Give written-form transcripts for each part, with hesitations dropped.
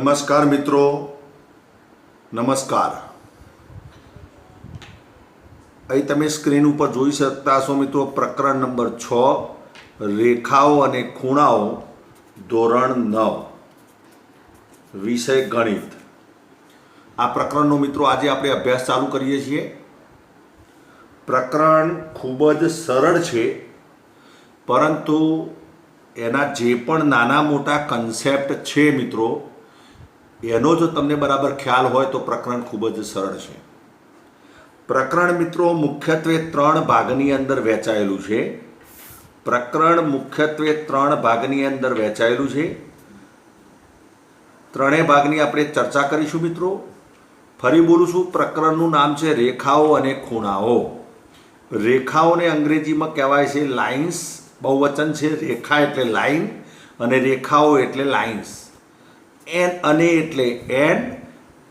નમસ્કાર મિત્રો, નમસ્કાર। અહીં તમે સ્ક્રીન ઉપર જોઈ શકતા હશો મિત્રો, પ્રકરણ નંબર 6 રેખાઓ અને ખૂણાઓ, ધોરણ 9, વિષય ગણિત। આ પ્રકરણનો મિત્રો આજે આપણે અભ્યાસ ચાલુ કરીએ છીએ। પ્રકરણ ખૂબ જ સરળ છે, પરંતુ એના જે પણ નાના મોટા કન્સેપ્ટ છે મિત્રો, એનો જો તમને બરાબર ખ્યાલ હોય તો પ્રકરણ ખૂબ જ સરળ છે। પ્રકરણ મિત્રો મુખ્યત્વે 3 ભાગની અંદર વહેંચાયેલું છે। પ્રકરણ મુખ્યત્વે 3 ભાગની અંદર વહેંચાયેલું છે। ત્રણેય ભાગની આપણે ચર્ચા કરીશું મિત્રો। ફરી બોલું છું, પ્રકરણનું નામ છે રેખાઓ અને ખૂણાઓ। રેખાઓને અંગ્રેજીમાં કહેવાય છે લાઇન્સ, બહુવચન છે। રેખા એટલે લાઇન અને રેખાઓ એટલે લાઇન્સ। એન અને એટલે એન,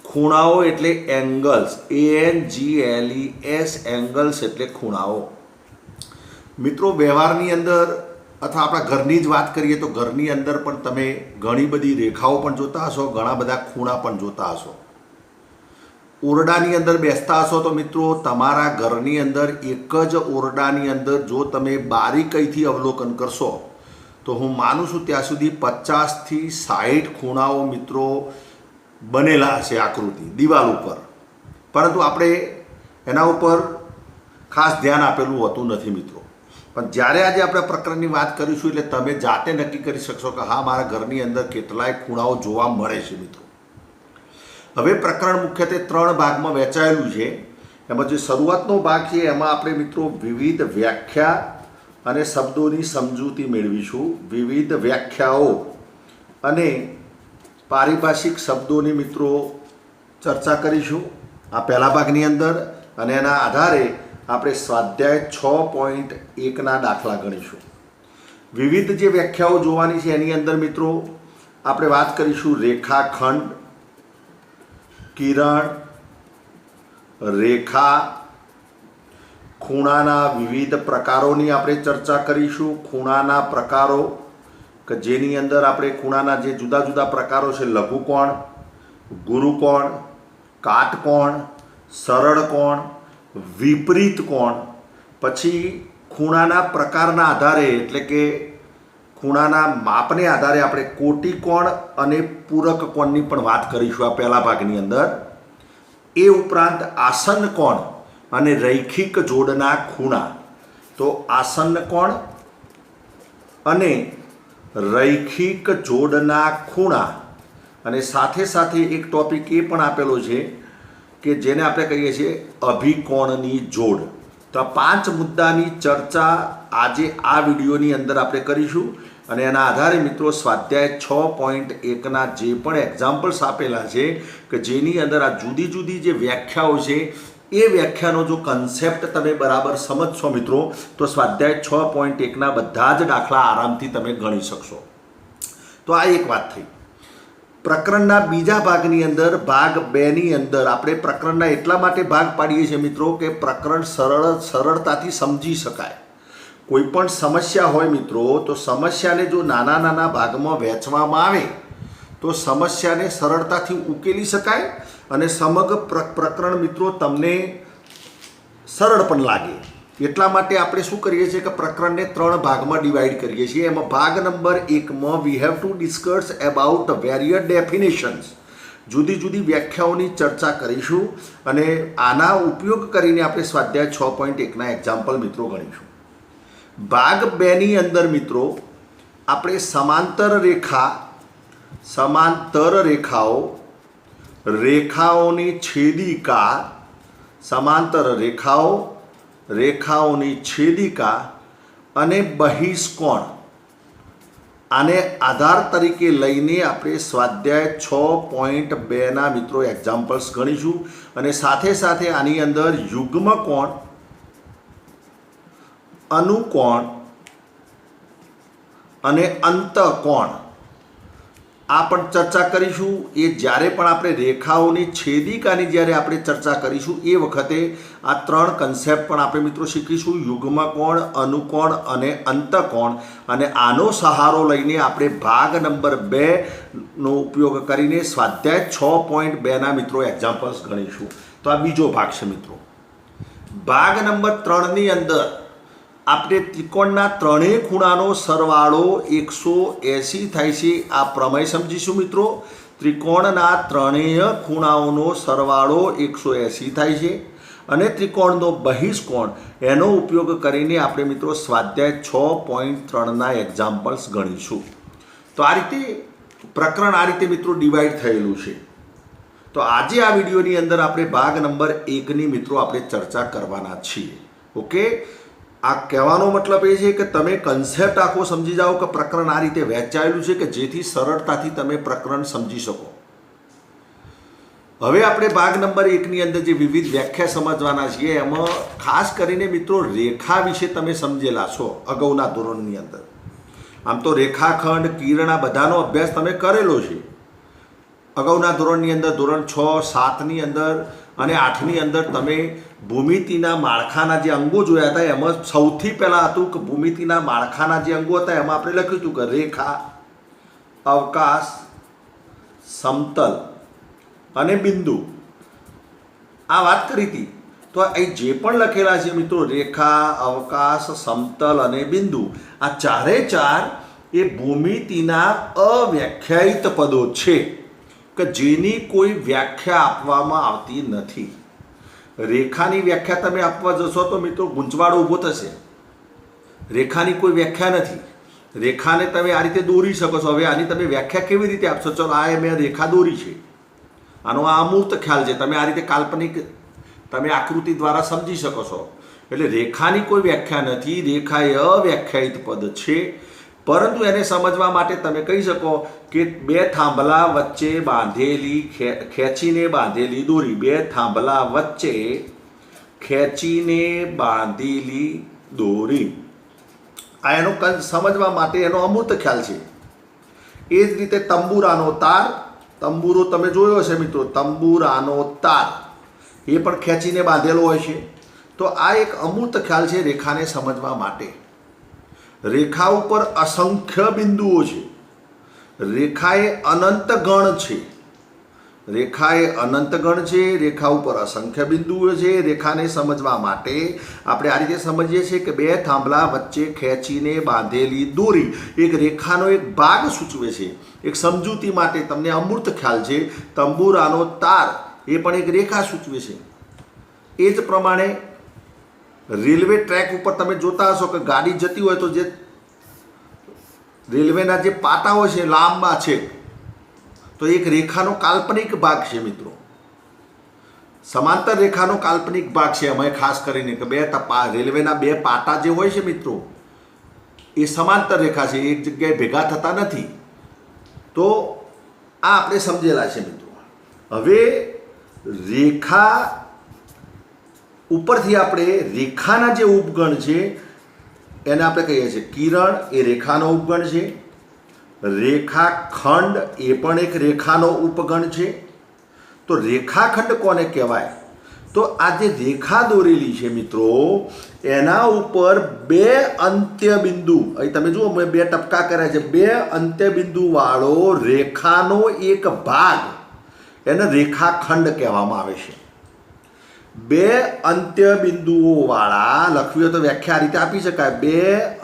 ખૂણાઓ એટલે એંગલ્સ, ANGLES, એંગલ્સ એટલે ખૂણાઓ। મિત્રો વ્યવહારની અંદર અથવા આપણા ઘરની જ વાત કરીએ તો ઘરની અંદર પણ તમે ઘણી બધી રેખાઓ પણ જોતા હશો, ઘણા બધા ખૂણા પણ જોતા હશો। ઓરડાની અંદર બેસતા હશો તો મિત્રો તમારા ઘરની અંદર એક જ ઓરડાની અંદર જો તમે બારીકીથી અવલોકન કરશો તો હું માનું છું ત્યાં સુધી 50 થી 60 ખૂણાઓ મિત્રો બનેલા હશે આકૃતિ દિવાલ ઉપર, પરંતુ આપણે એના ઉપર ખાસ ધ્યાન આપેલું હોતું નથી મિત્રો। પણ જ્યારે આજે આપણે પ્રકરણની વાત કરીશું એટલે તમે જાતે નક્કી કરી શકશો કે હા, મારા ઘરની અંદર કેટલાય ખૂણાઓ જોવા મળે છે મિત્રો। હવે પ્રકરણ મુખ્યત્વે 3 ભાગમાં વહેંચાયેલું છે। એમાં જે શરૂઆતનો ભાગ છે એમાં આપણે મિત્રો વિવિધ વ્યાખ્યા અને શબ્દોની સમજૂતી મેળવીશું। વિવિધ વ્યાખ્યાઓ અને પારિભાષિક શબ્દોની મિત્રો ચર્ચા કરીશું આ પહેલા ભાગની અંદર, અને એના આધારે આપણે સ્વાધ્યાય 6.1ના દાખલા ગણીશું। વિવિધ જે વ્યાખ્યાઓ જોવાની છે એની અંદર મિત્રો આપણે વાત કરીશું રેખાખંડ, કિરણ, રેખા, ખૂણાના વિવિધ પ્રકારોની આપણે ચર્ચા કરીશું। ખૂણાના પ્રકારો કે જેની અંદર આપણે ખૂણાના જે જુદા જુદા પ્રકારો છે, લઘુકોણ, ગુરુકોણ, કાટકોણ, સરળ કોણ, વિપરીત કોણ, પછી ખૂણાના પ્રકારના આધારે એટલે કે ખૂણાના માપને આધારે આપણે કોટિકોણ અને પૂરક કોણની પણ વાત કરીશું આ પહેલા ભાગની અંદર। એ ઉપરાંત આસન્ન કોણ અને રૈખિક જોડના ખૂણા, તો આસન્ન કોણ અને રૈખિક જોડના ખૂણા, અને સાથે સાથે એક ટોપિક એ પણ આપેલો છે કે જેને આપણે કહીએ છીએ અભિકોણની જોડ। તો આ 5 મુદ્દાની ચર્ચા આજે આ વિડીયોની અંદર આપણે કરીશું, અને એના આધારે મિત્રો સ્વાધ્યાય 6.1ના જે પણ એક્ઝામ્પલ્સ આપેલા છે કે જેની અંદર આ જુદી જુદી જે વ્યાખ્યાઓ છે એ વ્યાખ્યાનો જો કન્સેપ્ટ તમે બરાબર સમજશો મિત્રો તો સ્વાધ્યાય 6.1ના બધા જ દાખલા આરામથી તમે ગણી શકશો। તો આ એક વાત થઈ। પ્રકરણના બીજા ભાગની અંદર ભાગ 2ની અંદર આપણે પ્રકરણના એટલા માટે ભાગ પાડીએ છીએ મિત્રો કે પ્રકરણ સરળતાથી સમજી શકાય। કોઈ પણ સમસ્યા હોય મિત્રો તો સમસ્યાને જો નાના નાના ભાગમાં વહેંચવામાં આવે તો સમસ્યાને સરળતાથી ઉકેલી શકાય અને સમગ્ર પ્રકરણ મિત્રો તમને સરળ પણ લાગે। એટલા માટે આપણે શું કરીએ છીએ કે પ્રકરણને 3 ભાગમાં ડિવાઈડ કરીએ છીએ। એમાં ભાગ નંબર 1માં we have to discuss about various definitions, જુદી જુદી વ્યાખ્યાઓની ચર્ચા કરીશું, અને આના ઉપયોગ કરીને આપણે સ્વાધ્યાય 6.1ના એક્ઝામ્પલ મિત્રો ગણીશું। ભાગ 2ની અંદર મિત્રો આપણે સમાંતર રેખા, સમાંતર રેખાઓ, રેખાઓની છેદિકા, સમાંતર રેખાઓ, રેખાઓની છેદિકા અને બહિષ્કોણ, આને આધાર તરીકે લઈને આપણે સ્વાધ્યાય 6.2ના મિત્રો એક્ઝામ્પલ્સ ગણીશું, અને સાથે સાથે આની અંદર યુગ્મ કોણ, અનુકોણ અને અંતકોણ, આ પણ ચર્ચા કરીશું। એ જ્યારે પણ આપણે રેખાઓની છેદિકાની જ્યારે આપણે ચર્ચા કરીશું એ વખતે આ ત્રણ કન્સેપ્ટ પણ આપણે મિત્રો શીખીશું, યુગ્મ કોણ, અનુકોણ અને અંતકોણ। અને આનો સહારો લઈને આપણે ભાગ નંબર 2નો ઉપયોગ કરીને સ્વાધ્યાય 6.2ના મિત્રો એક્ઝામ્પલ્સ ગણીશું। તો આ બીજો ભાગ છે મિત્રો। ભાગ નંબર 3ની અંદર આપણે ત્રિકોણના ત્રણેય ખૂણાનો સરવાળો 180 થાય છે આ પ્રમેય સમજીશું મિત્રો। ત્રિકોણના ત્રણેય ખૂણાઓનો સરવાળો 180 થાય છે અને ત્રિકોણનો બહિષ્કોણ એનો ઉપયોગ કરીને આપણે મિત્રો સ્વાધ્યાય 6.3ના એક્ઝામ્પલ્સ ગણીશું। તો આ રીતે પ્રકરણ આ રીતે મિત્રો ડિવાઈડ થયેલું છે। તો આજે આ વિડીયોની અંદર આપણે ભાગ નંબર 1ની મિત્રો આપણે ચર્ચા કરવાના છીએ। ઓકે, આ કહેવાનો મતલબ એ છે કે તમે કન્સેપ્ટ આખો સમજી જાઓ કે પ્રકરણ આ રીતે વહેંચાયેલું છે કે જેથી સરળતાથી તમે પ્રકરણ સમજી શકો। હવે આપણે ભાગ નંબર 1ની અંદર જે વિવિધ વ્યાખ્યા સમજવાના છીએ એમાં ખાસ કરીને મિત્રો રેખા વિશે તમે સમજેલા છો અગાઉના ધોરણની અંદર। આમ તો રેખાખંડ, કિરણ આ બધાનો અભ્યાસ તમે કરેલો છે અગાઉના ધોરણની અંદર, ધોરણ 6, 7ની અંદર અને 8ની અંદર તમે ભૂમિતિના માળખાના જે અંગો જોયા હતા એમાં સૌથી પહેલાં હતું કે ભૂમિતિના માળખાના જે અંગો હતા એમાં આપણે લખ્યું હતું કે રેખા, અવકાશ, સમતલ અને બિંદુ, આ વાત કરી હતી। તો અહીં જે પણ લખેલા છે મિત્રો રેખા, અવકાશ, સમતલ અને બિંદુ, આ ચારે ચાર એ ભૂમિતિના અવ્યાખ્યાયિત પદો છે કે જેની કોઈ વ્યાખ્યા આપવામાં આવતી નથી। રેખાની વ્યાખ્યા તમે આપવા જશો તો મિત્રો ગૂંચવાડો ઊભો થશે। રેખાની કોઈ વ્યાખ્યા નથી। રેખાને તમે આ રીતે દોરી શકો છો। હવે આની તમે વ્યાખ્યા કેવી રીતે આપશો? ચલો આ મેં રેખા દોરી છે, આનો આ અમૂર્ત ખ્યાલ છે, તમે આ રીતે કાલ્પનિક તમે આકૃતિ દ્વારા સમજી શકો છો। એટલે રેખાની કોઈ વ્યાખ્યા નથી, રેખા એ અવ્યાખ્યાયિત પદ છે। પરંતુ એને સમજવા માટે તમે કહી શકો કે બે થાંભલા વચ્ચે બાંધેલી ખેંચીને બાંધેલી દોરી, બે થાંભલા વચ્ચે ખેંચીને બાંધેલી દોરી, આ એનો સમજવા માટે એનો અમૂર્ત ખ્યાલ છે। એ જ રીતે તંબુરાનો તાર, તંબુરો તમે જોયો હશે મિત્રો, તંબુરાનો તાર એ પણ ખેંચીને બાંધેલો હોય છે। તો આ એક અમૂર્ત ખ્યાલ છે રેખાને સમજવા માટે। રેખા ઉપર અસંખ્ય બિંદુઓ છે, રેખા એ અનંત ગણ છે, રેખા એ અનંત ગણ છે, રેખા ઉપર અસંખ્ય બિંદુઓ છે। રેખાને સમજવા માટે આપણે આ રીતે સમજીએ છીએ કે બે થાંભલા વચ્ચે ખેંચીને બાંધેલી દોરી એક રેખાનો એક ભાગ સૂચવે છે। એક સમજૂતી માટે તમને અમૂર્ત ખ્યાલ છે, તંબુરાનો તાર એ પણ એક રેખા સૂચવે છે। એ જ પ્રમાણે રેલવે ટ્રેક ઉપર તમે જોતા હશો કે ગાડી જતી હોય તો જે રેલવેના જે પાટા હોય છે લાંબા છે, તો એક રેખાનો કાલ્પનિક ભાગ છે મિત્રો। સમાંતર રેખાનો કાલ્પનિક ભાગ છે અમે ખાસ કરીને કે રેલવેના બે પાટા જે હોય છે મિત્રો એ સમાંતર રેખા છે, એક જગ્યાએ ભેગા થતા નથી। તો આ આપણે સમજેલા છે મિત્રો। હવે રેખા ઉપરથી આપણે રેખાના જે ઉપગણ છે એને આપણે કહીએ છીએ કિરણ, એ રેખાનો ઉપગણ છે। રેખાખંડ એ પણ એક રેખાનો ઉપગણ છે। તો રેખાખંડ કોને કહેવાય? તો આ જે રેખા દોરેલી છે મિત્રો એના ઉપર બે અંત્ય બિંદુ, અહીં તમે જુઓ મેં બે ટપકા કર્યા છે, બે અંત્ય બિંદુ વાળો રેખાનો એક ભાગ એને રેખાખંડ કહેવામાં આવે છે। બે અંત્ય બિંદુઓ વાળા, લખવી હોય તો વ્યાખ્યા આ રીતે આપી શકાય, બે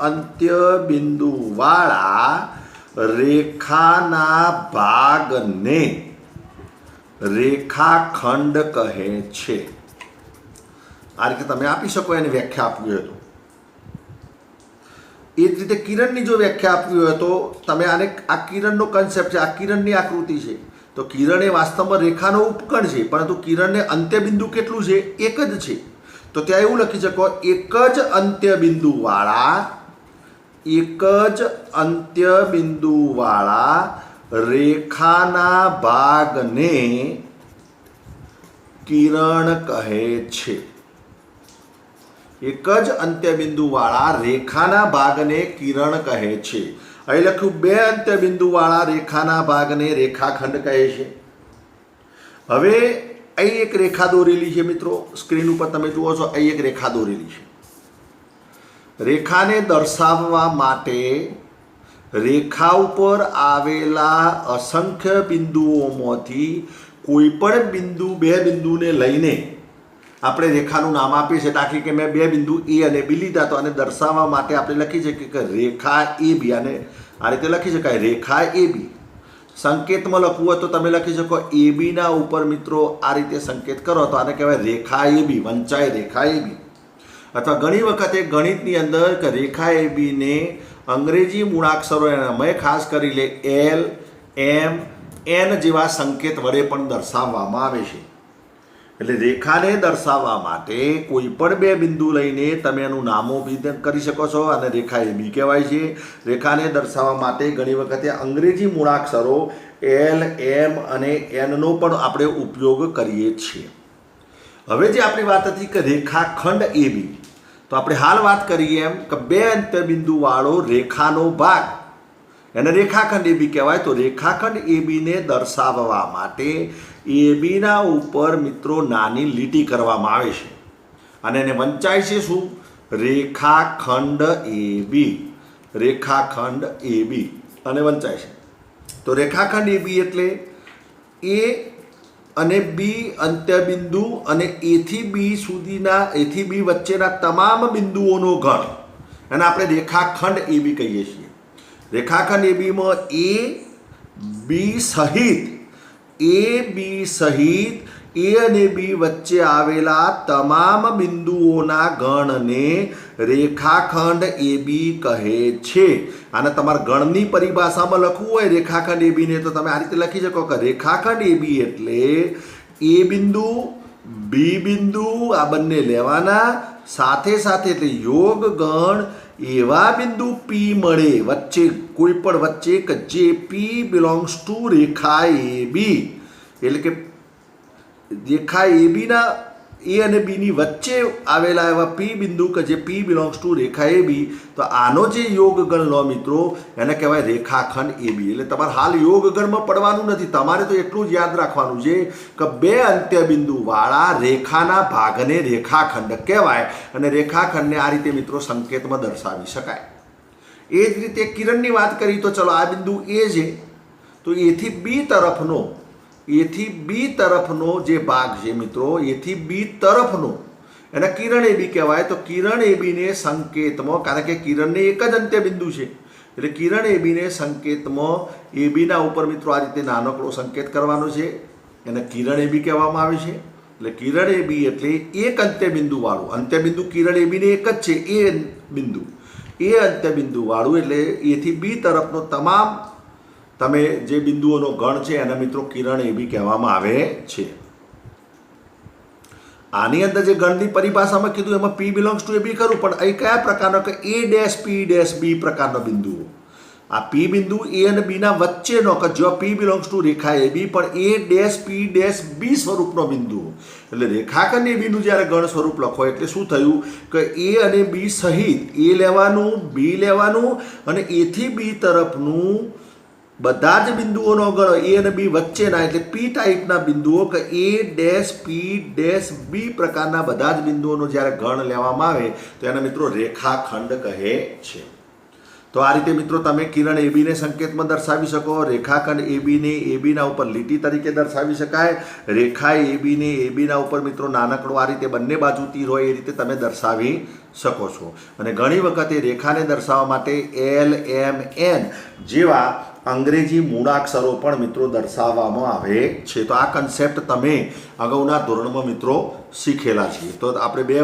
અંત્ય બિંદુ વાળા રેખાના ભાગને રેખાખંડ કહે છે। આ રીતે તમે આપી શકો એની વ્યાખ્યા આપવી હોય તો। એ જ રીતે કિરણની જો વ્યાખ્યા આપવી હોય તો તમે આને, આ કિરણનો કન્સેપ્ટ છે, આ કિરણની આકૃતિ છે, તો કિરણ એ વાસ્તવમાં રેખાનો ઉપગણ છે, પરંતુ કિરણને અંત્યબિંદુ કેટલું છે? એક જ છે। તો ત્યાં એવું લખી શકો એક જ અંત્યબિંદુ વાળા, એક જ અંત્યબિંદુ વાળા રેખાના ભાગને કિરણ કહે છે। એક જ અંત્યબિંદુ વાળા રેખાના ભાગને કિરણ કહે છે। અહીં લખ્યું બે અંત્યબિંદુવાળા રેખાના ભાગને રેખાખંડ કહે છે. હવે અહીં એક રેખા દોરેલી છે મિત્રો, સ્ક્રીન ઉપર તમે જુઓ છો, અહીં એક રેખા દોરેલી છે. રેખાને દર્શાવવા માટે રેખા ઉપર આવેલા અસંખ્ય બિંદુઓમાંથી કોઈ પણ બિંદુ બે બિંદુને લઈને આપણે રેખાનું નામ આપીએ છીએ. દાખલા કે મેં બે બિંદુ એ અને બી લીધા તો આને દર્શાવવા માટે આપણે લખી શકીએ કે રેખા એ બી, અને આ રીતે લખી શકાય રેખા એ બી. સંકેતમાં લખવું હોય તો તમે લખી શકો એ બીના ઉપર મિત્રો આ રીતે સંકેત કરો તો આને કહેવાય રેખા એ બી, વંચાય રેખા એ બી. અથવા ઘણી વખતે ગણિતની અંદર કે રેખા એ બીને અંગ્રેજી મૂળાક્ષરો મેં ખાસ કરી લે એલ, એમ, એન જેવા સંકેત વડે પણ દર્શાવવામાં આવે છે. એટલે રેખાને દર્શાવવા માટે કોઈ પણ બે બિંદુ લઈને તમે એનું નામો બી કરી શકો છો અને રેખા એ બી કહેવાય છે. રેખાને દર્શાવવા માટે ઘણી વખતે અંગ્રેજી મૂળાક્ષરો એલ, એમ અને એનનો પણ આપણે ઉપયોગ કરીએ છીએ. હવે જે આપણી વાત હતી કે રેખાખંડ એ બી, તો આપણે હાલ વાત કરીએ એમ કે બે અંત્યબિંદુવાળો રેખાનો ભાગ એને રેખાખંડ એ બી કહેવાય. તો રેખાખંડ એ બીને દર્શાવવા માટે એ બીના ઉપર મિત્રો નાની લીટી કરવામાં આવે છે અને એને વંચાય છે શું? રેખાખંડ એ બી. રેખાખંડ એ બી અને વંચાય છે. તો રેખાખંડ એ બી એટલે એ અને બી અંત્યબિંદુ અને એથી બી સુધીના, એથી બી વચ્ચેના તમામ બિંદુઓનો ગણ અને આપણે રેખાખંડ એ બી કહીએ છીએ. રેખાખંડ એ બીમાં એ બી સહિત એ અને બી વચ્ચે આવેલા તમામ બિંદુઓના ગણને રેખાખંડ એ બી કહે છે. અને તમારા ગણની પરિભાષામાં લખવું હોય રેખાખંડ એ બીને તો તમે આ રીતે લખી શકો કે રેખાખંડ એ બી એટલે એ બિંદુ, બી બિંદુ આ બંને લેવાના, સાથે સાથે એટલે યોગ ગણ એવા બિંદુ પી મળે વચ્ચે, કોઈ પણ વચ્ચે કે જે પી બિલોંગ્સ ટુ રેખા એ બી. એટલે કે રેખા એ બીના એ અને બીની વચ્ચે આવેલા એવા પી બિંદુ કે જે પી બિલોંગ્સ ટુ રેખા એ બી. તો આનો જે યોગ ગણ લો મિત્રો એને કહેવાય રેખાખંડ એ બી. એટલે તમારે હાલ યોગ ગણમાં પડવાનું નથી, તમારે તો એટલું જ યાદ રાખવાનું છે કે બે અંત્યબિંદુવાળા રેખાના ભાગને રેખાખંડ કહેવાય અને રેખાખંડને આ રીતે મિત્રો સંકેતમાં દર્શાવી શકાય. એ જ રીતે કિરણની વાત કરી તો ચલો આ બિંદુ એ છે તો એથી બી તરફનો જે ભાગ છે મિત્રો, એથી બી તરફનો એને કિરણ એ બી કહેવાય. તો કિરણ એ બીને સંકેતમાં, કારણ કે કિરણને એક જ અંત્યબિંદુ છે એટલે કિરણ એ બીને સંકેતમાં એ બીના ઉપર મિત્રો આ રીતે નાનકડો સંકેત કરવાનો છે, એને કિરણ એ બી કહેવામાં આવે છે. એટલે કિરણ એ બી એટલે એક અંત્યબિંદુવાળું, અંત્યબિંદુ કિરણ એ બીને એક જ છે એ બિંદુ, એ અંત્યબિંદુવાળું એટલે એથી બી તરફનો તમામ તમે જે બિંદુઓનો ગણ છે એના મિત્રો કિરણ એ બી કહેવામાં આવે છે. આની અંદર જે ગણની પરિભાષામાં કીધું એમાં પી બિલોંગ્સ ટુ એ બી ખરું, પણ અહીં કયા પ્રકારનો કે એ ડેશ પી ડેશ બી પ્રકારનો બિંદુઓ. આ પી બિંદુ એ અને બીના વચ્ચેનો કે જો પી બિલોંગ્સ ટુ રેખા એ બી, પણ એ ડેશ પી ડેશ બી સ્વરૂપનો બિંદુ. એટલે રેખાખંડ એ બીનું જ્યારે ગણ સ્વરૂપ લખો એટલે શું થયું કે એ અને બી સહિત એ લેવાનું, બી લેવાનું અને એથી બી તરફનું બધા જ બિંદુઓનો ગણ એ અને બી વચ્ચેના એટલે પી ટાઈપના બિંદુઓ કે એ ડેશ પી ડેશ બી પ્રકારના બધા જ બિંદુઓનો જ્યારે ગણ લેવામાં આવે તો એના મિત્રો રેખાખંડ કહે છે. તો આ રીતે મિત્રો તમે કિરણ એ બીને સંકેતમાં દર્શાવી શકો, રેખાખંડ એ બીને એ બીના ઉપર લીટી તરીકે દર્શાવી શકાય, રેખા એ બીને એ બીના ઉપર મિત્રો નાનકડો આ રીતે બંને બાજુ તીર હોય એ રીતે તમે દર્શાવી શકો છો. અને ઘણી વખતે રેખાને દર્શાવવા માટે એલ, એમ, એન જેવા અંગ્રેજી મૂળાક્ષરો પણ મિત્રો દર્શાવવામાં આવે છે. તો આ કન્સેપ્ટ તમે અગાઉના ધોરણમાં મિત્રો શીખેલા છીએ. તો આપણે બે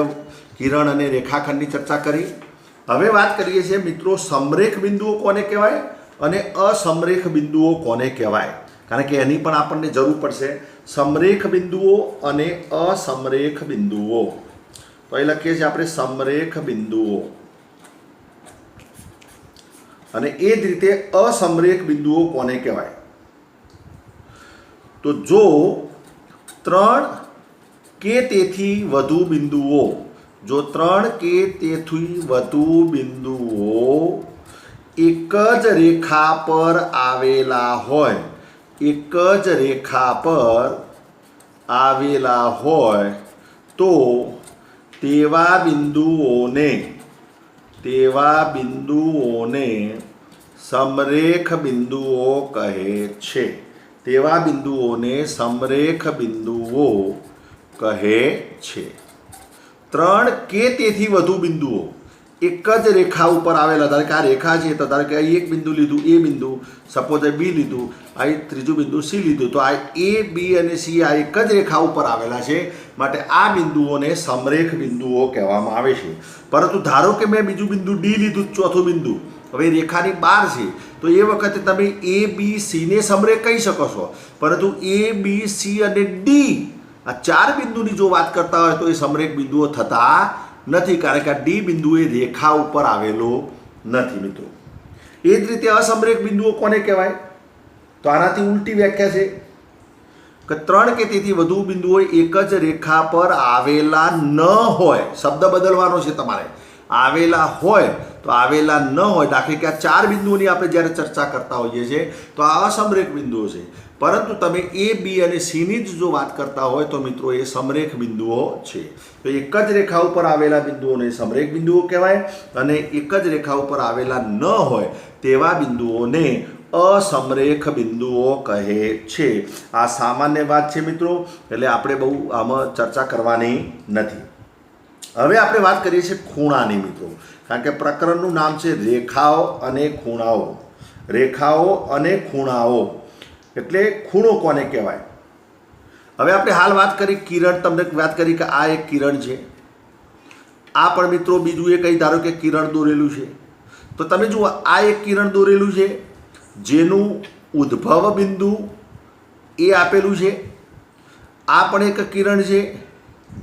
કિરણ અને રેખાખંડની ચર્ચા કરી. હવે વાત કરીએ છીએ મિત્રો સમરેખ બિંદુઓ કોને કહેવાય અને અસમરેખ બિંદુઓ કોને કહેવાય, કારણ કે એની પણ આપણને જરૂર પડશે. સમરેખ બિંદુઓ અને અસમરેખ બિંદુઓ. તો એ લખીએ છીએ આપણે સમરેખ બિંદુઓ અને એ જ રીતે અસમરેખ બિંદુઓ કોને કહેવાય. તો જો 3 કે તેથી વધુ બિંદુઓ, જો 3 કે તેથી વધુ બિંદુઓ એક જ રેખા પર આવેલા હોય, એક જ રેખા પર આવેલા હોય તો તેવા બિંદુઓને સમરેખ બિંદુઓ કહે છે. તેવા બિંદુઓને સમરેખ બિંદુઓ કહે છે. 3 કે તેથી વધુ બિંદુઓ એક જ રેખા ઉપર આવેલા, ધારો કે આ રેખા છે તો ધારો કે અહીં એક બિંદુ લીધું, એ બિંદુ, સપોઝ બી લીધું, અહીં ત્રીજું બિંદુ સી લીધું, તો આ એ, બી અને સી આ એક જ રેખા ઉપર આવેલા છે, માટે આ બિંદુઓને સમરેખ બિંદુઓ કહેવામાં આવે છે. પરંતુ ધારો કે મેં બીજું બિંદુ ડી લીધું, ચોથું બિંદુ હવે રેખાની બહાર છે, તો એ વખતે તમે એ બી સીને સમરેખ કહી શકો છો, પરંતુ એ બી સી અને ડી આ 4 બિંદુની જો વાત કરતા હોય તો એ સમરેખ બિંદુઓ થતા નથી, કારણ કે આ ડી બિંદુ એ રેખા ઉપર આવેલો નથી મિત્રો. એ જ રીતે અસમરેખ બિંદુઓ કોને કહેવાય? તો આનાથી ઉલટી વ્યાખ્યા છે કે 3 કે તેથી વધુ બિંદુઓ એક જ રેખા પર આવેલા ન હોય, શબ્દ બદલવાનો છે તમારે, આવેલા હોય તો આવેલા ન હોય. દાખલા કે આ 4 બિંદુઓની આપણે જ્યારે ચર્ચા કરતા હોઈએ છીએ તો આ અસમરેખ બિંદુઓ છે, પરંતુ તમે એ, બી અને સીની જ જો વાત કરતા હોય તો મિત્રો એ સમરેખ બિંદુઓ છે. તો એક જ રેખા ઉપર આવેલા બિંદુઓને સમરેખ બિંદુઓ કહેવાય, અને એક જ રેખા ઉપર આવેલા ન હોય તેવા બિંદુઓને અસમરેખ બિંદુઓ કહે છે. આ સામાન્ય વાત છે મિત્રો, એટલે આપણે બહુ આમાં ચર્ચા કરવાની નથી. હવે આપણે વાત કરીએ છીએ ખૂણાની મિત્રો, કારણ કે પ્રકરણનું નામ છે રેખાઓ અને ખૂણાઓ. રેખાઓ અને ખૂણાઓ એટલે ખૂણો કોને કહેવાય? હવે આપણે હાલ વાત કરી કિરણ, તમને વાત કરી કે આ એક કિરણ છે, આ પણ મિત્રો બીજું એક અહીં ધારો કે કિરણ દોરેલું છે, તો તમે જુઓ આ એક કિરણ દોરેલું છે જેનું ઉદ્ભવ બિંદુ એ આપેલું છે, આ પણ એક કિરણ છે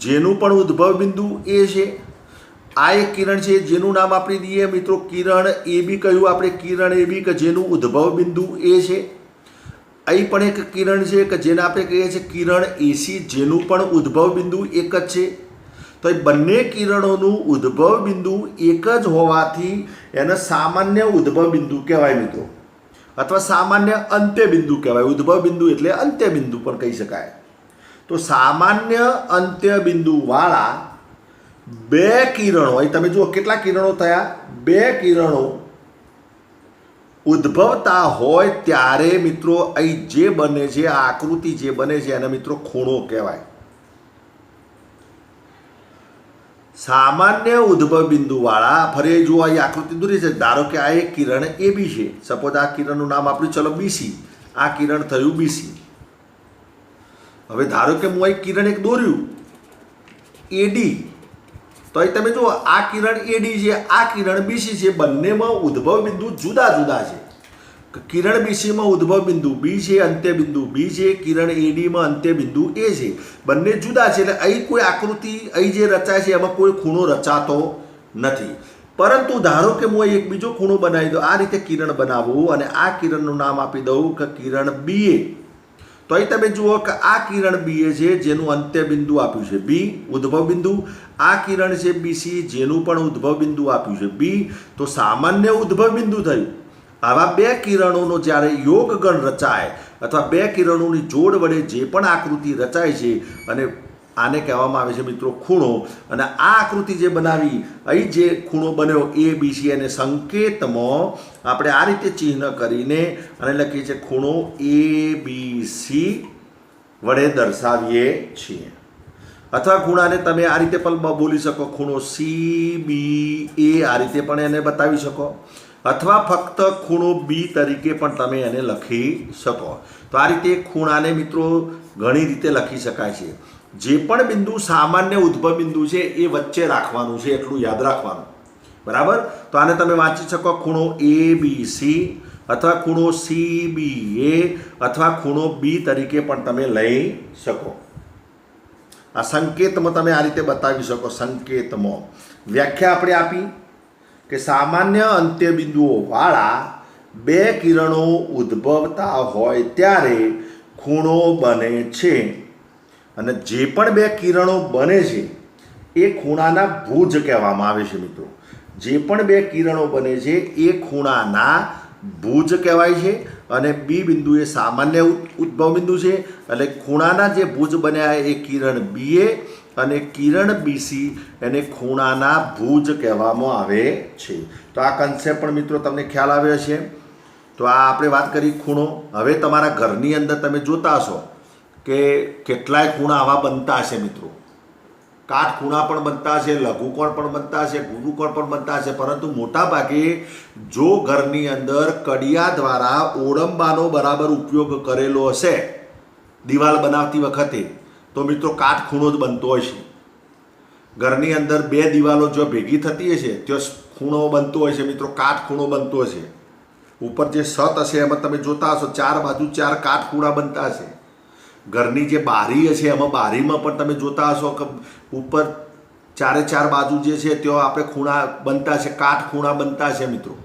જેનું પણ ઉદ્ભવ બિંદુ એ છે, આ એક કિરણ છે જેનું નામ આપણે દઈએ મિત્રો કિરણ એ બી કહ્યું આપણે, કિરણ એ બી કે જેનું ઉદ્ભવ બિંદુ એ છે. અહીં પણ એક કિરણ છે કે જેને આપણે કહીએ છીએ કિરણ એસી, જેનું પણ ઉદ્ભવ બિંદુ એક જ છે. તો એ બંને કિરણોનું ઉદ્ભવ બિંદુ એક જ હોવાથી એને સામાન્ય ઉદ્ભવ બિંદુ કહેવાય મિત્રો, અથવા સામાન્ય અંત્ય બિંદુ કહેવાય. ઉદ્ભવ બિંદુ એટલે અંત્ય બિંદુ પણ કહી શકાય. તો સામાન્ય અંત્ય બિંદુવાળા 2 કિરણો, અહીં તમે જુઓ કેટલા કિરણો થયા, 2 કિરણો ઉદ્ભવતા હોય ત્યારે મિત્રો અહીં જે બને છે, આ આકૃતિ જે બને છે એને મિત્રો ખૂણો કહેવાય. સામાન્ય ઉદ્ભવ બિંદુવાળા, ફરી જુઓ અહીં આકૃતિ દોરી છે, ધારો કે આ એક કિરણ એ બી છે, સપોઝ આ કિરણનું નામ આપ્યું ચલો બીસી, આ કિરણ થયું બીસી. હવે ધારો કે હું અહીં કિરણ એક દોર્યું એડી, તો અહીં તમે જુઓ આ કિરણ એડી છે, આ કિરણ બીસી છે, બંનેમાં ઉદ્ભવ બિંદુ જુદા જુદા છે. કિરણ બીસીમાં ઉદ્ભવ બિંદુ બી છે, અંત્ય બિંદુ બી છે, કિરણ એડીમાં અંત્ય બિંદુ એ છે, બંને જુદા છે. એટલે અહીં કોઈ આકૃતિ અહીં જે રચાય છે એમાં કોઈ ખૂણો રચાતો નથી. પરંતુ ધારો કે હું એક બીજો ખૂણો બનાવી દઉં, આ રીતે કિરણ બનાવું અને આ કિરણનું નામ આપી દઉં કે કિરણ બી એ, તો અહીં તમે જુઓ કે આ કિરણ બી એ છે જેનું અંત્ય બિંદુ આપ્યું છે બી, ઉદ્ભવ બિંદુ. આ કિરણ છે બીસી જેનું પણ ઉદ્ભવ બિંદુ આપ્યું છે બી, તો સામાન્ય ઉદ્ભવ બિંદુ થયું. આવા 2 કિરણોનો જ્યારે યોગગણ રચાય અથવા 2 કિરણોની જોડ વડે જે પણ આકૃતિ રચાય છે અને આને કહેવામાં આવે છે મિત્રો ખૂણો. અને આ આકૃતિ જે બનાવી, અહીં જે ખૂણો બન્યો એ બી સી, અને સંકેતમાં આપણે આ રીતે ચિહ્ન કરીને અને લખીએ છીએ ખૂણો એ બી સી વડે દર્શાવીએ છીએ. અથવા ખૂણાને તમે આ રીતે પણ બોલી શકો, ખૂણો સી બી એ, આ રીતે પણ એને બતાવી શકો, અથવા ફક્ત ખૂણો બી તરીકે પણ તમે એને લખી શકો. તો આ રીતે ખૂણાને મિત્રો ઘણી રીતે લખી શકાય છે. જે પણ બિંદુ સામાન્ય ઉદ્ભવ બિંદુ છે એ વચ્ચે રાખવાનું છે, એટલું યાદ રાખવાનું, બરાબર. તો આને તમે વાંચી શકો ખૂણો એ બી સી, અથવા ખૂણો સી બી એ, અથવા ખૂણો બી તરીકે પણ તમે લઈ શકો. આ સંકેતમાં તમે આ રીતે બતાવી શકો. સંકેતમાં વ્યાખ્યા આપણે આપી કે સામાન્ય અંત્ય બિંદુઓ વાળા 2 કિરણો ઉદ્ભવતા હોય ત્યારે ખૂણો બને છે, અને જે પણ 2 કિરણો બને છે એ ખૂણાના ભુજ કહેવામાં આવે છે મિત્રો. જે પણ બે કિરણો બને છે એ ખૂણાના ભુજ કહેવાય છે અને બી બિંદુ એ સામાન્ય ઉદ્ભવ બિંદુ છે, એટલે ખૂણાના જે ભુજ બન્યા એ કિરણ બીએ અને કિરણ બીસી એને ખૂણાના ભુજ કહેવામાં આવે છે. તો આ કન્સેપ્ટ પણ મિત્રો તમને ખ્યાલ આવ્યો છે. તો આ આપણે વાત કરી ખૂણો. હવે તમારા ઘરની અંદર તમે જોતા હશો કે કેટલાય ખૂણા આવા બનતા હશે મિત્રો. કાટખૂણા પણ બનતા હશે, લઘુકોણ પણ બનતા હશે, ગુરુકોણ પણ બનતા હશે, પરંતુ મોટાભાગે જો ઘરની અંદર કડિયા દ્વારા ઓળંબાનો બરાબર ઉપયોગ કરેલો હશે દિવાલ બનાવતી વખતે, તો મિત્રો કાટખૂણો જ બનતો હોય છે. ઘરની અંદર બે દિવાલો જો ભેગી થતી હશે તો ખૂણો બનતો હોય છે મિત્રો, કાટખૂણો બનતો હશે. ઉપર જે છત હશે એમાં તમે જોતા હશો ચાર બાજુ ચાર કાટખૂણા બનતા હશે. ઘરની જે બારી હશે એમાં બારીમાં પણ તમે જોતા હશો કે ઉપર ચારે ચાર બાજુ જે છે ત્યાં આપણે ખૂણા બનતા છે, કાટખૂણા બનતા છે મિત્રો.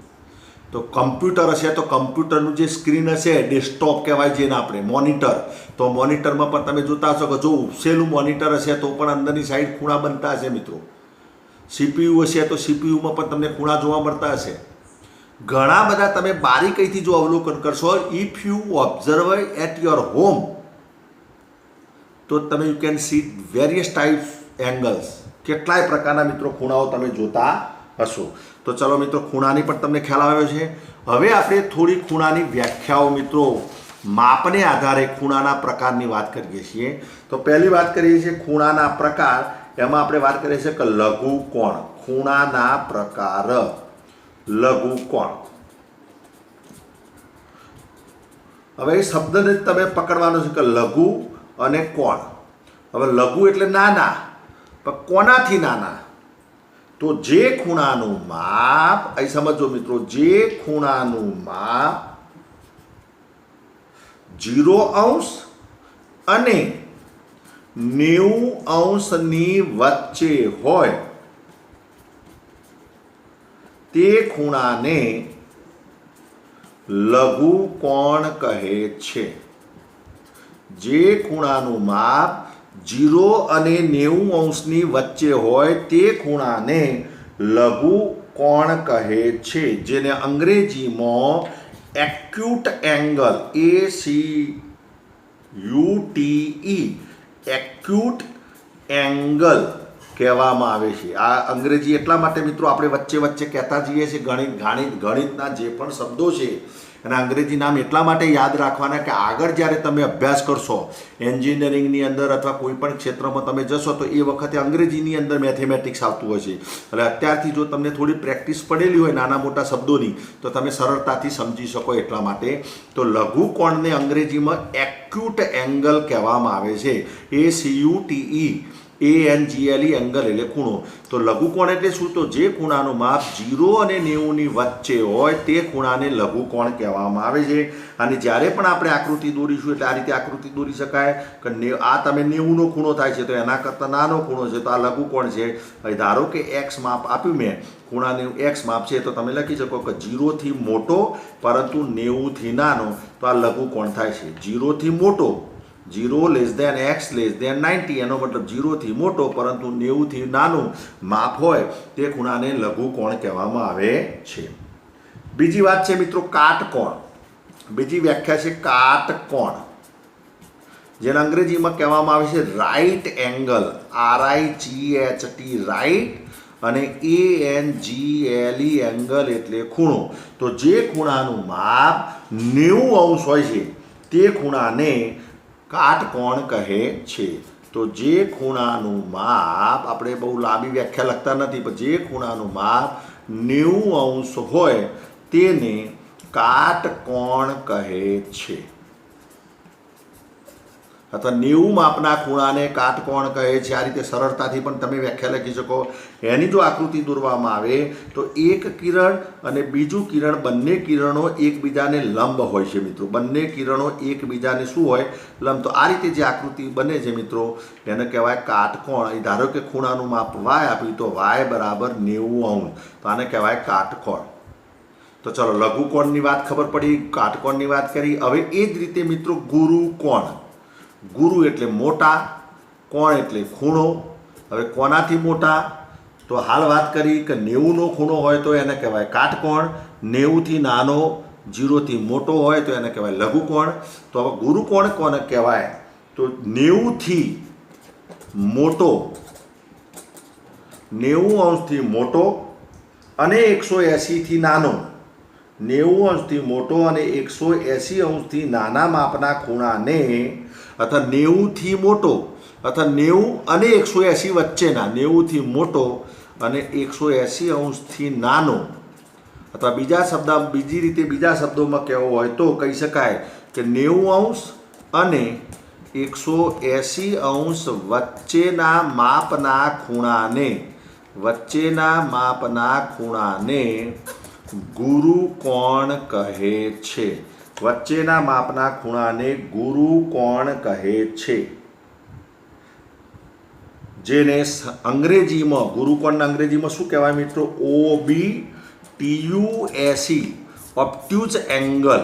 તો કમ્પ્યુટર હશે તો કમ્પ્યુટરનું જે સ્ક્રીન હશે, ડેસ્કટોપ કહેવાય જેને આપણે, મોનિટર, તો મોનિટરમાં પણ તમે જોતા હશો કે જો ઉપસેલું મોનિટર હશે તો પણ અંદરની સાઈડ ખૂણા બનતા હશે મિત્રો. સીપીયુ હશે તો સીપીયુમાં પણ તમને ખૂણા જોવા મળતા હશે. ઘણા બધા તમે બારીકીથી જો અવલોકન કરશો, if you observe at your home, તો તમે you can see various types angles, કેટલાય પ્રકારના મિત્રો ખૂણાઓ તમે જોતા હશો. તો ચલો મિત્રો, ખૂણાની પણ તમને ખ્યાલ આવ્યો છે. હવે આપણે થોડી ખૂણાની વ્યાખ્યાઓ મિત્રો માપને આધારે ખૂણાના પ્રકારની વાત કરીએ છીએ. તો પહેલી વાત કરીએ છીએ ખૂણાના પ્રકાર. એમાં આપણે વાત કરીએ છીએ કે લઘુકોણ. ખૂણાના પ્રકાર લઘુકોણ. હવે એ શબ્દને તમે પકડવાનો છે કે લઘુ અને કોણ. હવે લઘુ એટલે નાના, પણ કોનાથી નાના? તો જે ખૂણાનું માપ, અહીં સમજો મિત્રો, જે ખૂણાનું માપ 0° અને 90°ની વચ્ચે હોય તે ખૂણાને લઘુકોણ કહે છે. જે ખૂણાનું માપ 0 અને 90°ની વચ્ચે હોય તે ખૂણાને લઘુકોણ કહે છે, જેને અંગ્રેજીમાં acute angle, ACUTE, acute angle કહેવામાં આવે છે. આ અંગ્રેજી એટલા માટે મિત્રો આપણે વચ્ચે વચ્ચે કહેતા જઈએ છીએ. ગણિતના જે પણ શબ્દો છે અને અંગ્રેજી નામ એટલા માટે યાદ રાખવાના કે આગળ જ્યારે તમે અભ્યાસ કરશો એન્જિનિયરિંગની અંદર અથવા કોઈ પણ ક્ષેત્રમાં તમે જશો તો એ વખતે અંગ્રેજીની અંદર મેથેમેટિક્સ આવતું હોય છે. એટલે અત્યારથી જો તમને થોડી પ્રેક્ટિસ પડેલી હોય નાના મોટા શબ્દોની તો તમે સરળતાથી સમજી શકો એટલા માટે. તો લઘુકોણને અંગ્રેજીમાં એક્યુટ એંગલ કહેવામાં આવે છે. ACUTE એંગલ એટલે ખૂણો. તો લઘુકોણ એટલે શું? તો જે ખૂણાનું માપ 0 અને 90°ની વચ્ચે હોય તે ખૂણાને લઘુકોણ કહેવામાં આવે છે. અને જ્યારે પણ આપણે આકૃતિ દોરીશું એટલે આ રીતે આકૃતિ દોરી શકાય કે આ તમે 90°નો ખૂણો થાય છે તો એના કરતાં નાનો ખૂણો છે તો આ લઘુકોણ છે. ધારો કે એક્સ માપ આપ્યું મેં, ખૂણાનું એક્સ માપ છે, તો તમે લખી શકો કે 0થી મોટો પરંતુ 90થી નાનો, તો આ લઘુકોણ થાય છે. 0થી મોટો, 0 x < 90, એનો મતલબ 0થી મોટો પરંતુ 90થી નાનું માપ હોય તે ખૂણાને લઘુકોણ કહેવામાં આવે છે. બીજી વાત છે મિત્રો કાટકોણ. બીજી વ્યાખ્યા છે કાટકોણ, જેને અંગ્રેજીમાં કહેવામાં આવે છે રાઇટ એંગલ, RIGHT, રાઇટ, અને ANGLE એંગલ એટલે ખૂણો. તો જે ખૂણાનું માપ 90° હોય છે તે ખૂણાને કાટકોણ કહે છે. તો જે ખૂણાનું માપ, આપણે બહુ લાંબી વ્યાખ્યા લખતા નથી, પણ જે ખૂણાનું માપ 90° હોય તેને કાટકોણ કહે છે. અથવા 90 માપના ખૂણાને કાટકોણ કહે છે. આ રીતે સરળતાથી પણ તમે વ્યાખ્યા લખી શકો. એની જો આકૃતિ દોરવામાં આવે તો એક કિરણ અને બીજું કિરણ, બંને કિરણો એકબીજાને લંબ હોય છે મિત્રો. બંને કિરણો એકબીજાને શું હોય? લંબ. તો આ રીતે જે આકૃતિ બને છે મિત્રો એને કહેવાય કાટકોણ. ધારો કે ખૂણાનું માપ y આપ્યું તો y બરાબર 90°, તો આને કહેવાય કાટકોણ. તો ચલો, લઘુકોણની વાત ખબર પડી, કાટકોણની વાત કરી. હવે એ જ રીતે મિત્રો ગુરુકોણ. ગુરુ એટલે મોટા, કોણ એટલે ખૂણો. હવે કોનાથી મોટા? તો હાલ વાત કરી કે 90નો ખૂણો હોય તો એને કહેવાય કાટકોણ, 90થી નાનો 0થી મોટો હોય તો એને કહેવાય લઘુકોણ. તો હવે ગુરુકોણ કોને કહેવાય? તો 90થી મોટો, 90 અંશથી મોટો અને 180થી નાનો, 90 અંશથી મોટો અને 180 અંશથી નાના માપના ખૂણાને, અથવા 90થી મોટો અથવા 90 અને 180 વચ્ચેના, 90થી મોટો અને 180 અંશથી નાનો, અથવા બીજા શબ્દોમાં કહેવો હોય તો કહી શકાય કે 90 અંશ અને 180 અંશ વચ્ચેના માપના ખૂણાને ગુરુકોણ કહે છે. વચ્ચેના માપના ખૂણાને ગુરુકોણ કહે છે. જેને અંગ્રેજીમાં ગુરુકોણના અંગ્રેજીમાં શું કહેવાય મિત્રો? OBTUSE, obtuse angle.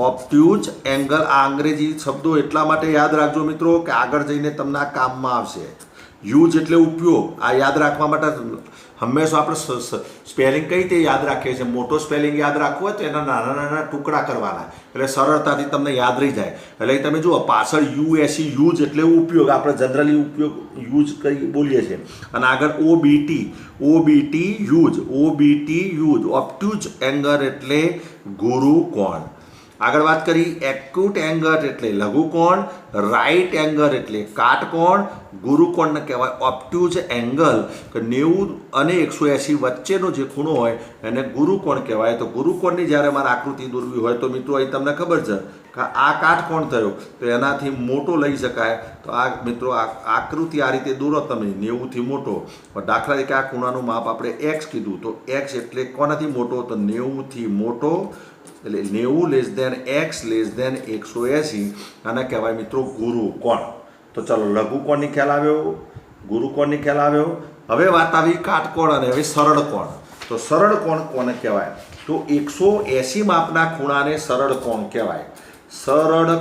Obtuse angle. આ અંગ્રેજી શબ્દો એટલા માટે યાદ રાખજો મિત્રો કે આગળ જઈને તમને આ કામમાં આવશે. યુઝ એટલે ઉપયોગ. આ યાદ રાખવા માટે હંમેશા આપણે સ્પેલિંગ કઈ રીતે યાદ રાખીએ છીએ? મોટો સ્પેલિંગ યાદ રાખવો હોય તો એના નાના નાના ટુકડા કરવાના, એટલે સરળતાથી તમને યાદ રહી જાય. એટલે તમે જુઓ પાછળ USE, યુઝ એટલે ઉપયોગ, આપણે જનરલી ઉપયોગ યુઝ કરી બોલીએ છીએ, અને આગળ OBT યુઝ, ઓબ્ટ્યુઝ એંગલ એટલે ગુરુકોણ. આગળ વાત કરી એક્યુટ એંગલ એટલે લઘુકોણ, રાઈટ એંગલ એટલે કાટકોણ. ગુરુકોણને કહેવાય ઓબ્ટ્યુઝ એંગલ, કે 90 અને 180 વચ્ચેનો જે ખૂણો હોય એને ગુરુકોણ કહેવાય. તો ગુરુકોણની જ્યારે મારે આકૃતિ દોરવી હોય તો મિત્રો અહીં તમને ખબર છે કે આ કાટકોણ થયો તો એનાથી મોટો લઈ શકાય. તો આ મિત્રો આકૃતિ આ રીતે દોરો તમે 90થી મોટો. દાખલા તરીકે આ ખૂણાનું માપ આપણે x કીધું, તો x એટલે કોનાથી મોટો? તો 90થી મોટો, એટલે 90 x 180, આને કહેવાય મિત્રો ગુરુકોણ. તો ચલો લઘુકોણની ખ્યાલ આવ્યો, ગુરુકોણની ખ્યાલ આવ્યો. હવે વાત આવી કાટકોણ અને હવે સરળ કોણ. તો સરળ કોણ કોને કહેવાય? તો 180 માપના ખૂણાને સરળ કોણ કહેવાય. સરળ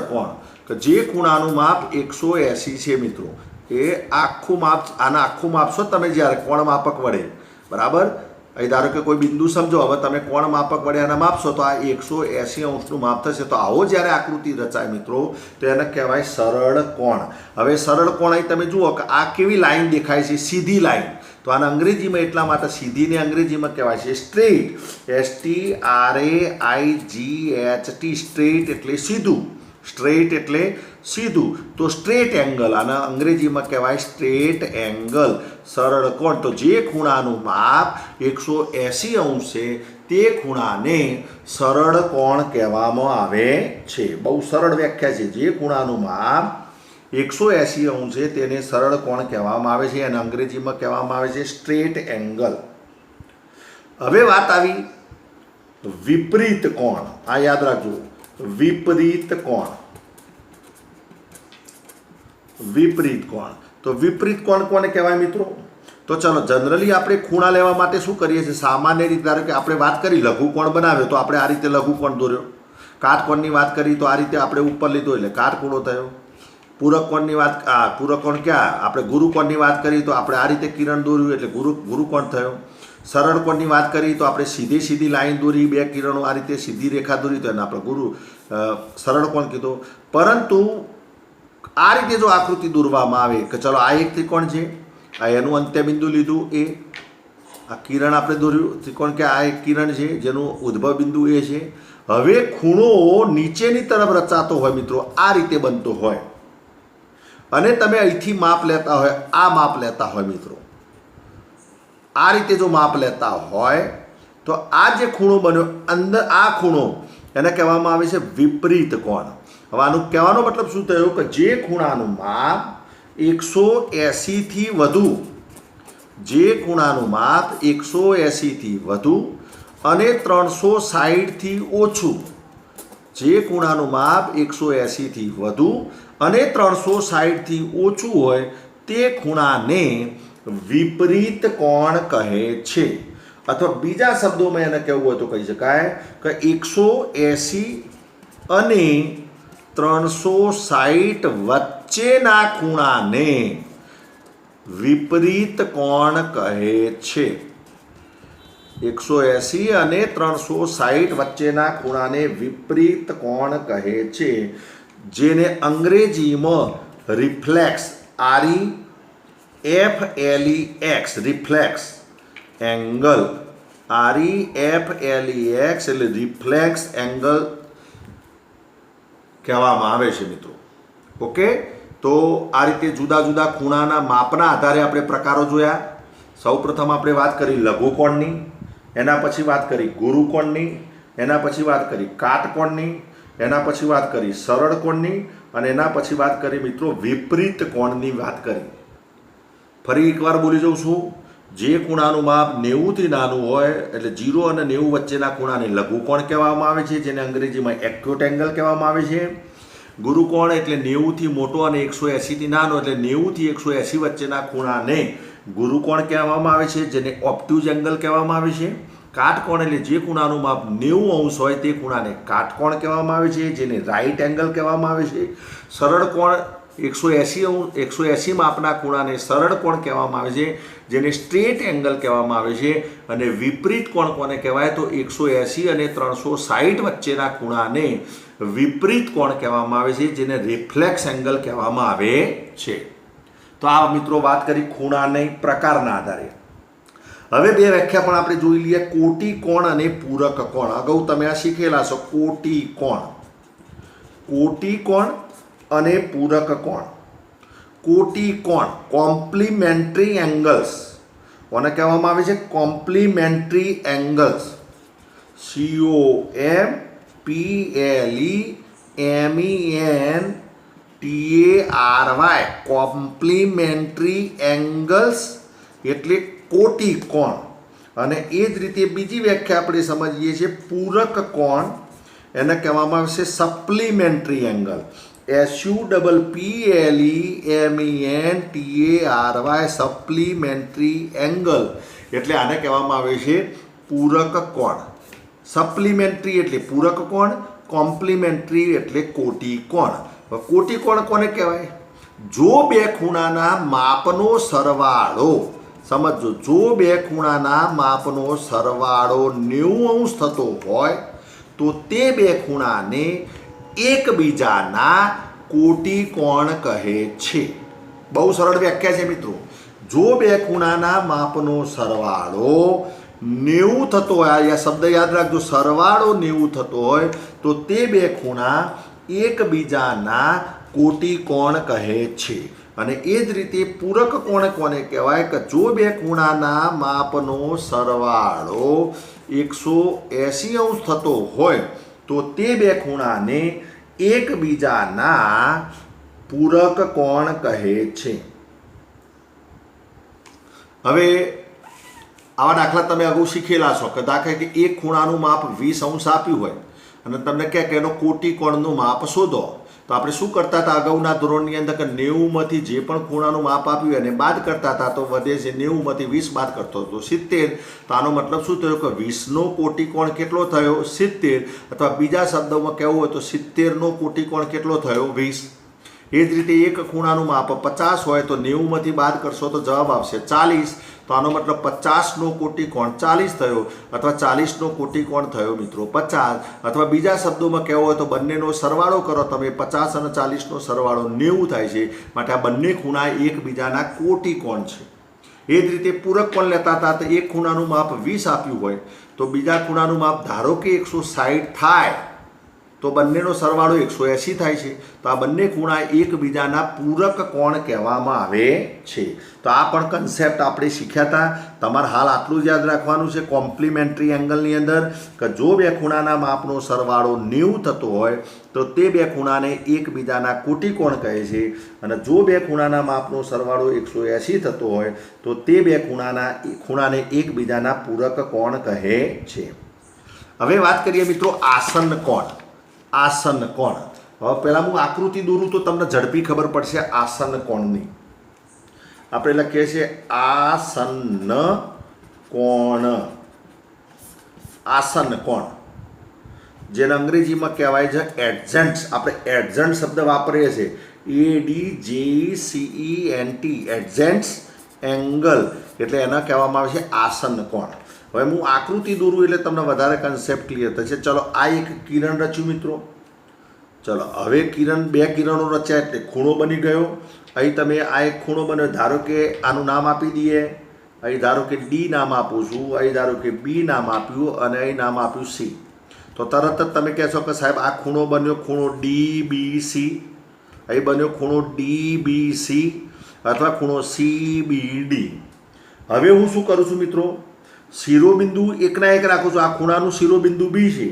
કોણ કે જે ખૂણાનું માપ 180 છે મિત્રો, એ આખું માપ, આના આખું માપશો તમે જ્યારે કોણ માપક વડે, બરાબર? અહીં ધારો કે કોઈ બિંદુ સમજો, હવે તમે કોણ માપક વડે આને માપશો તો આ 180 અંશનું માપ થશે. તો આવો જ્યારે આકૃતિ રચાય મિત્રો તો એને કહેવાય સરળ કોણ. હવે સરળ કોણ અહીં તમે જુઓ કે આ કેવી લાઈન દેખાય છે? સીધી લાઈન. તો આને અંગ્રેજીમાં એટલા માટે સીધીને અંગ્રેજીમાં કહેવાય છે સ્ટ્રેટ, STRAIGHT, સ્ટ્રેટ એટલે સીધું. સ્ટ્રેટ એટલે સીધું. તો સ્ટ્રેટ એંગલ, આને અંગ્રેજીમાં કહેવાય સ્ટ્રેટ એંગલ, સરળ કોણ. તો જે ખૂણાનું માપ 180 અંશ છે તે ખૂણાને સરળ કોણ કહેવામાં આવે છે. બહુ સરળ વ્યાખ્યા છે. જે ખૂણાનું માપ 180 અંશ છે તેને સરળ કોણ કહેવામાં આવે છે, અને અંગ્રેજીમાં કહેવામાં આવે છે સ્ટ્રેટ એંગલ. હવે વાત આવી વિપરીત કોણ. આ યાદ રાખજો, વિપરીત કોણ. તો વિપરીત કોણ કોને કહેવાય મિત્રો? તો ચલો જનરલી આપણે ખૂણા લેવા માટે શું કરીએ છીએ? સામાન્ય રીતે ધારો કે આપણે વાત કરી લઘુકોણ બનાવ્યો તો આપણે આ રીતે લઘુકોણ દોર્યો. કાટકોણની વાત કરી તો આ રીતે આપણે ઉપર લીધો એટલે કાટખૂણો થયો. પૂરકકોણની વાત, પૂરકકોણ ક્યાં? આપણે ગુરુકોણની વાત કરી તો આપણે આ રીતે કિરણ દોર્યું એટલે ગુરુકોણ થયો. સરળ કોણની વાત કરી તો આપણે સીધી લાઈન દોરી, બે કિરણો આ રીતે સીધી રેખા દોરી તો એને આપણે સરળ કોણ કીધો. પરંતુ આ રીતે જો આકૃતિ દોરવામાં આવે કે ચલો આ એક ત્રિકોણ છે, આ એનું અંત્યબિંદુ લીધું, એ આ કિરણ આપણે દોર્યું ત્રિકોણ કે આ એક કિરણ છે જેનું ઉદ્ભવ બિંદુ એ છે. હવે ખૂણો નીચેની તરફ રચાતો હોય મિત્રો, આ રીતે બનતો હોય, અને તમે અહીંથી માપ લેતા હોય, આ માપ લેતા હોય મિત્રો, આ રીતે જો માપ લેતા હોય તો આ જે ખૂણો બન્યો અંદર, આ ખૂણો એને કહેવામાં આવે છે વિપરીત કોણ. હવે આનું કહેવાનો મતલબ શું થયો કે જે ખૂણાનું માપ 180 થી વધુ, જે ખૂણાનું માપ 180 થી વધુ અને 360 થી ઓછું, જે ખૂણાનું માપ 180 થી વધુ અને 360 થી ઓછું હોય તે ખૂણાને વિપરીત કોણ કહે છે. અથવા બીજા શબ્દોમાં એને કહેવું હોય તો કહી શકાય કે 180 અને 360 વચ્ચેના ખૂણાને વિપરીત કોણ કહે છે. 180 અને 360 વચ્ચેના ખૂણાને વિપરીત કોણ કહે છે, જેને અંગ્રેજીમાં reflex REFLEX reflex angle REFLEX એટલે રિફ્લેક્સ એંગલ કહેવામાં આવે છે મિત્રો. ઓકે, તો આ રીતે જુદા જુદા ખૂણાના માપના આધારે આપણે પ્રકારો જોયા. સૌપ્રથમ આપણે વાત કરી લઘુકોણની, એના પછી વાત કરી ગુરુકોણની, એના પછી વાત કરી કાટકોણની, એના પછી વાત કરી સરળ કોણની અને એના પછી વાત કરી મિત્રો વિપરીત કોણની વાત કરી. ફરી એકવાર બોલી જાઉં છું, જે ખૂણાનું માપ 90થી નાનું હોય એટલે 0 અને 90 વચ્ચેના ખૂણાને લઘુકોણ કહેવામાં આવે છે, જેને અંગ્રેજીમાં એક્યુટ એંગલ કહેવામાં આવે છે. ગુરુકોણ એટલે 90થી મોટો અને 180થી નાનો એટલે 90થી 180 વચ્ચેના ખૂણાને ગુરુકોણ કહેવામાં આવે છે, જેને ઓબ્ટ્યુઝ એંગલ કહેવામાં આવે છે. કાટકોણ એટલે જે ખૂણાનું માપ 90 અંશ હોય તે ખૂણાને કાટકોણ કહેવામાં આવે છે, જેને રાઈટ એંગલ કહેવામાં આવે છે. સરળ કોણ 180 માપના ખૂણાને સરળ કોણ કહેવામાં આવે છે, જેને સ્ટ્રેટ એંગલ કહેવામાં આવે છે. અને વિપરીત કોણ કોને કહેવાય તો 180 અને 360 વચ્ચેના ખૂણાને વિપરીત કોણ કહેવામાં આવે છે, જેને રિફ્લેક્સ એંગલ કહેવામાં આવે છે. તો આ મિત્રો વાત કરી ખૂણાના પ્રકારના આધારે. હવે બે વ્યાખ્યા પણ આપણે જોઈ લઈએ, કોટી કોણ અને પૂરક કોણ. અગાઉ તમે આ શીખેલા છો. કોટી કોણ અને પૂરક કોણ. કોટી કોણ કોમ્પ્લિમેન્ટરી એંગલ્સ કોને કહેવામાં આવે છે? Complimentary angles COMPLEMENTARY complimentary angles એટલે કોટી કોણ. અને એ જ રીતે બીજી વ્યાખ્યા આપણે સમજીએ છીએ પૂરક કોણ, એને કહેવામાં આવે છે supplementary angle SUPPLEMENTARY supplementary angle એટલે આને કહેવામાં આવે છે પૂરક કોણ. સપ્લિમેન્ટરી એટલે પૂરક કોણ, કોમ્પ્લિમેન્ટરી એટલે કોટી કોણ. કોટી કોણ કોને કહેવાય? જો બે ખૂણાના માપનો સરવાળો, સમજો, જો બે ખૂણાના માપનો સરવાળો 90 અંશ થતો હોય તો તે બે ખૂણાને એકબીજાના કોટી કોણ કહે છે. બહુ સરળ વ્યાખ્યા છે મિત્રો. જો બે ખૂણાના માપનો સરવાળો 90 થતો હોય, આ શબ્દ યાદ રાખજો, સરવાળો 90 થતો હોય તો તે બે ખૂણા એકબીજાના કોટી કોણ કહે છે. અને એ જ રીતે પૂરક કોણ કોને કહેવાય કે જો બે ખૂણાના માપનો સરવાળો 180 અંશ થતો હોય તો તે બે ખૂણાને એકબીજાના પૂરક કોણ કહે છે. હવે આવા દાખલા તમે અગાઉ શીખેલા છો કે દાખલા કે એક ખૂણાનું માપ 20 અંશ આપ્યું હોય અને તમને કહે કે એનો કોટી કોણનું માપ શોધો, તો આપણે શું કરતા હતા અગાઉના ધોરણની અંદર કે 90માંથી જે પણ ખૂણાનું માપ આપ્યું એને બાદ કરતા હતા, તો વધે છે 90માંથી 20 બાદ કરતો હતો 70. તો આનો મતલબ શું થયો કે 20નો કોટી કોણ કેટલો થયો? 70. અથવા બીજા શબ્દોમાં કહેવું હોય તો 70નો કોટી કોણ કેટલો થયો? 20. એ જ રીતે એક ખૂણાનું માપ 50 હોય તો 90માંથી બાદ કરશો તો જવાબ આવશે 40. તો આનો મતલબ 50નો કોટી કોણ 40 થયો અથવા 40નો કોટી કોણ થયો મિત્રો 50. અથવા બીજા શબ્દોમાં કહેવું હોય તો બંનેનો સરવાળો કરો તમે, 50 અને 40નો સરવાળો 90 થાય છે, માટે આ બંને ખૂણા એકબીજાના કોટી કોણ છે. એ જ રીતે પૂરક કોણ લેતા હતા તો એક ખૂણાનું માપ 20 આપ્યું હોય તો બીજા ખૂણાનું માપ ધારો કે 160 થાય તો બંનેનો સરવાળો 180 થાય છે. તો આ બંને ખૂણા એકબીજાના પૂરક કોણ કહેવામાં આવે છે. તો આ પણ કન્સેપ્ટ આપણે શીખ્યા હતા. તમારે હાલ આટલું જ યાદ રાખવાનું છે કોમ્પ્લિમેન્ટરી એંગલની અંદર કે જો બે ખૂણાના માપનો સરવાળો 90 થતો હોય તો તે બે ખૂણાને એકબીજાના કોટી કોણ કહે છે. અને જો બે ખૂણાના માપનો સરવાળો 180 થતો હોય તો તે બે ખૂણાને એકબીજાના પૂરક કોણ કહે છે. હવે વાત કરીએ મિત્રો આસન કોણ. આસન કોણ. હવે પહેલાં હું આકૃતિ દોરું તો તમને ઝડપી ખબર પડશે આસન કોણની. આપણે લખીએ છીએ આસન કોણ. આસન કોણ જેને અંગ્રેજીમાં કહેવાય છે એડજન્ટ. આપણે એડજન્ટ શબ્દ વાપરીએ છીએ ADJCENT એડજન્ટ એંગલ એટલે એને કહેવામાં આવે છે આસન કોણ. હવે હું આકૃતિ દોરું એટલે તમને વધારે કન્સેપ્ટ ક્લિયર થશે. ચલો આ એક કિરણ રચ્યું મિત્રો. ચલો હવે બે કિરણો રચ્યા એટલે ખૂણો બની ગયો. અહીં તમે આ એક ખૂણો બન્યો. ધારો કે આનું નામ આપી દઈએ. અહીં ધારો કે ડી નામ આપું છું, અહીં ધારો કે બી નામ આપ્યું અને અહીં નામ આપ્યું સી. તો તરત જ તમે કહેશો કે સાહેબ આ ખૂણો બન્યો ખૂણો DBC. અહીં બન્યો ખૂણો DBC અથવા ખૂણો CBD. હવે હું શું કરું છું મિત્રો, શિરોબિંદુ એકના એક રાખું છું. આ ખૂણાનું શિરોબિંદુ બી છે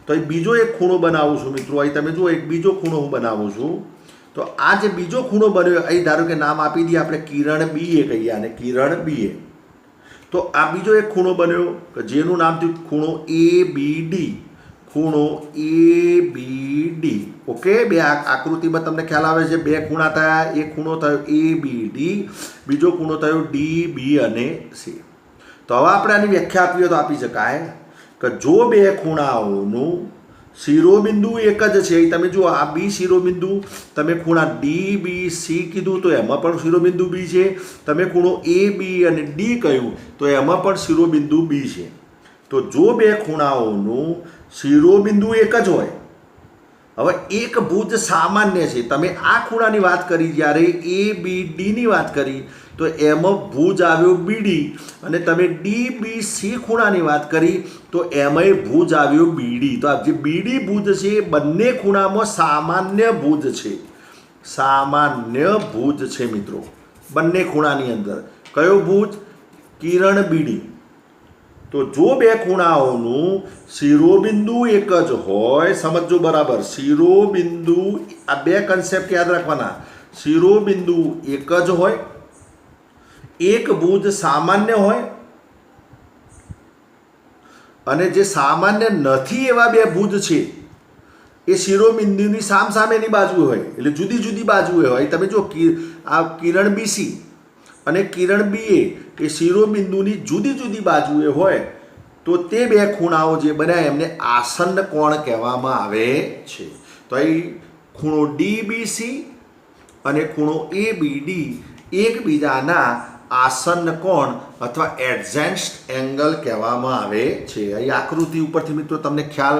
તો અહીં બીજો એક ખૂણો બનાવું છું મિત્રો. અહીં તમે જુઓ એક બીજો ખૂણો હું બનાવું છું. તો આ જે બીજો ખૂણો બન્યો અહીં ધારો કે નામ આપી દઈએ આપણે કિરણ BA કહીએ અને કિરણ BA. તો આ બીજો એક ખૂણો બન્યો કે જેનું નામ થયું ખૂણો ABD. ખૂણો ABD. ઓકે, બે આકૃતિમાં તમને ખ્યાલ આવે છે બે ખૂણા થયા. એક ખૂણો થયો ABD, બીજો ખૂણો થયો DB અને C. તો હવે આપણે આની વ્યાખ્યા આપવી હોય તો આપી શકાય કે જો બે ખૂણાઓનું શિરોબિંદુ એક જ છે. તમે જુઓ આ બી શિરોબિંદુ, તમે ખૂણા DBC કીધું તો એમાં પણ શિરોબિંદુ B છે. તમે ખૂણો AB અને D કહ્યું તો એમાં પણ શિરોબિંદુ B છે. તો જો બે ખૂણાઓનું શિરોબિંદુ એક જ હોય, હવે એક ભુજ સામાન્ય છે. તમે આ ખૂણાની વાત કરી, જ્યારે ABD ની વાત કરી તો એમાં ભુજ આવ્યો BD અને તમે DBC ખૂણાની વાત કરી તો એમાંય ભુજ આવ્યો BD. તો આ જે BD ભુજ છે એ બંને ખૂણામાં સામાન્ય ભુજ છે. સામાન્ય ભુજ છે મિત્રો બંને ખૂણાની અંદર. કયો ભુજ? કિરણ BD. તો જો બે ખૂણાઓનું શિરોબિંદુ એક જ હોય, સમજો બરાબર, શિરોબિંદુ, આ બે કન્સેપ્ટ યાદ રાખવાના. શિરોબિંદુ એક જ હોય, એક ભુજ સામાન્ય હોય અને જે સામાન્ય નથી એવા બે ભુજ છે એ શિરોબિંદુની સામસામેની બાજુ હોય એટલે જુદી જુદી બાજુએ હોય. તમે જો આ કિરણ BC અને કિરણ BA એ શિરોબિંદુની જુદી જુદી બાજુએ હોય તો તે બે ખૂણાઓ જે બન્યા એમને આસન્ન કોણ કહેવામાં આવે છે. તો અહીં ખૂણો DBC અને ખૂણો ABD એકબીજાના આસન્ન કોણ અથવા એડજેન્ટ એંગલ કહેવામાં આવે છે. અહીં આકૃતિ ઉપરથી મિત્રો તમને ખ્યાલ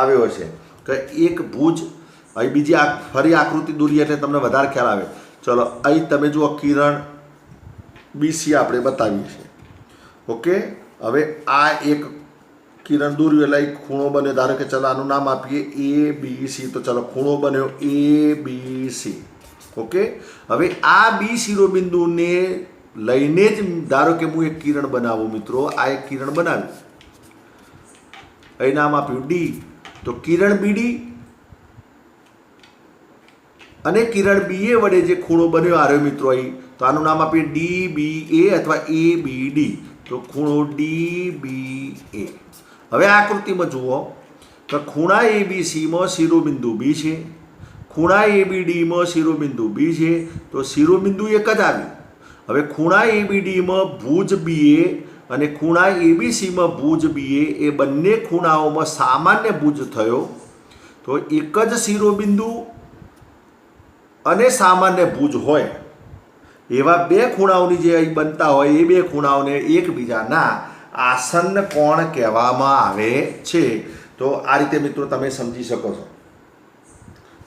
આવ્યો છે કે એક ભુજ. અહીં બીજી ફરી આકૃતિ દોરીએ એટલે તમને વધારે ખ્યાલ આવે. ચલો અહીં તમે જુઓ કિરણ BC આપણે બતાવી છે. ઓકે, હવે આ એક કિરણ દોર્યું એટલે એક ખૂણો બન્યો. ધારો કે ચલો આનું નામ આપીએ ABC. તો ચલો ખૂણો બન્યો ABC. ઓકે, હવે આ B શિરોબિંદુને લઈને જ ધારો કે હું એક કિરણ બનાવું મિત્રો. આ એક કિરણ બનાવ્યું, અહીં નામ આપ્યું D. તો કિરણ BD અને કિરણ BA વડે જે ખૂણો બન્યો આવ્યો મિત્રો અહીં, તો આનું નામ આપીએ DBA અથવા ABD. તો ખૂણો DBA. હવે આ આકૃતિમાં જુઓ તો ખૂણા ABCમાં શિરોબિંદુ B છે, ખૂણા ABDમાં શિરોબિંદુ B છે. તો શિરોબિંદુ એક જ આવ્યું. હવે ખૂણા ABDમાં ભુજ BA અને ખૂણા ABCમાં ભુજ BA એ બંને ખૂણાઓમાં સામાન્ય ભુજ થયો. તો એક જ શિરોબિંદુ અને સામાન્ય ભુજ હોય એવા બે ખૂણાઓની જે અહીં બનતા હોય એ બે ખૂણાઓને એકબીજાના આસન્ન કોણ કહેવામાં આવે છે. તો આ રીતે મિત્રો તમે સમજી શકો છો.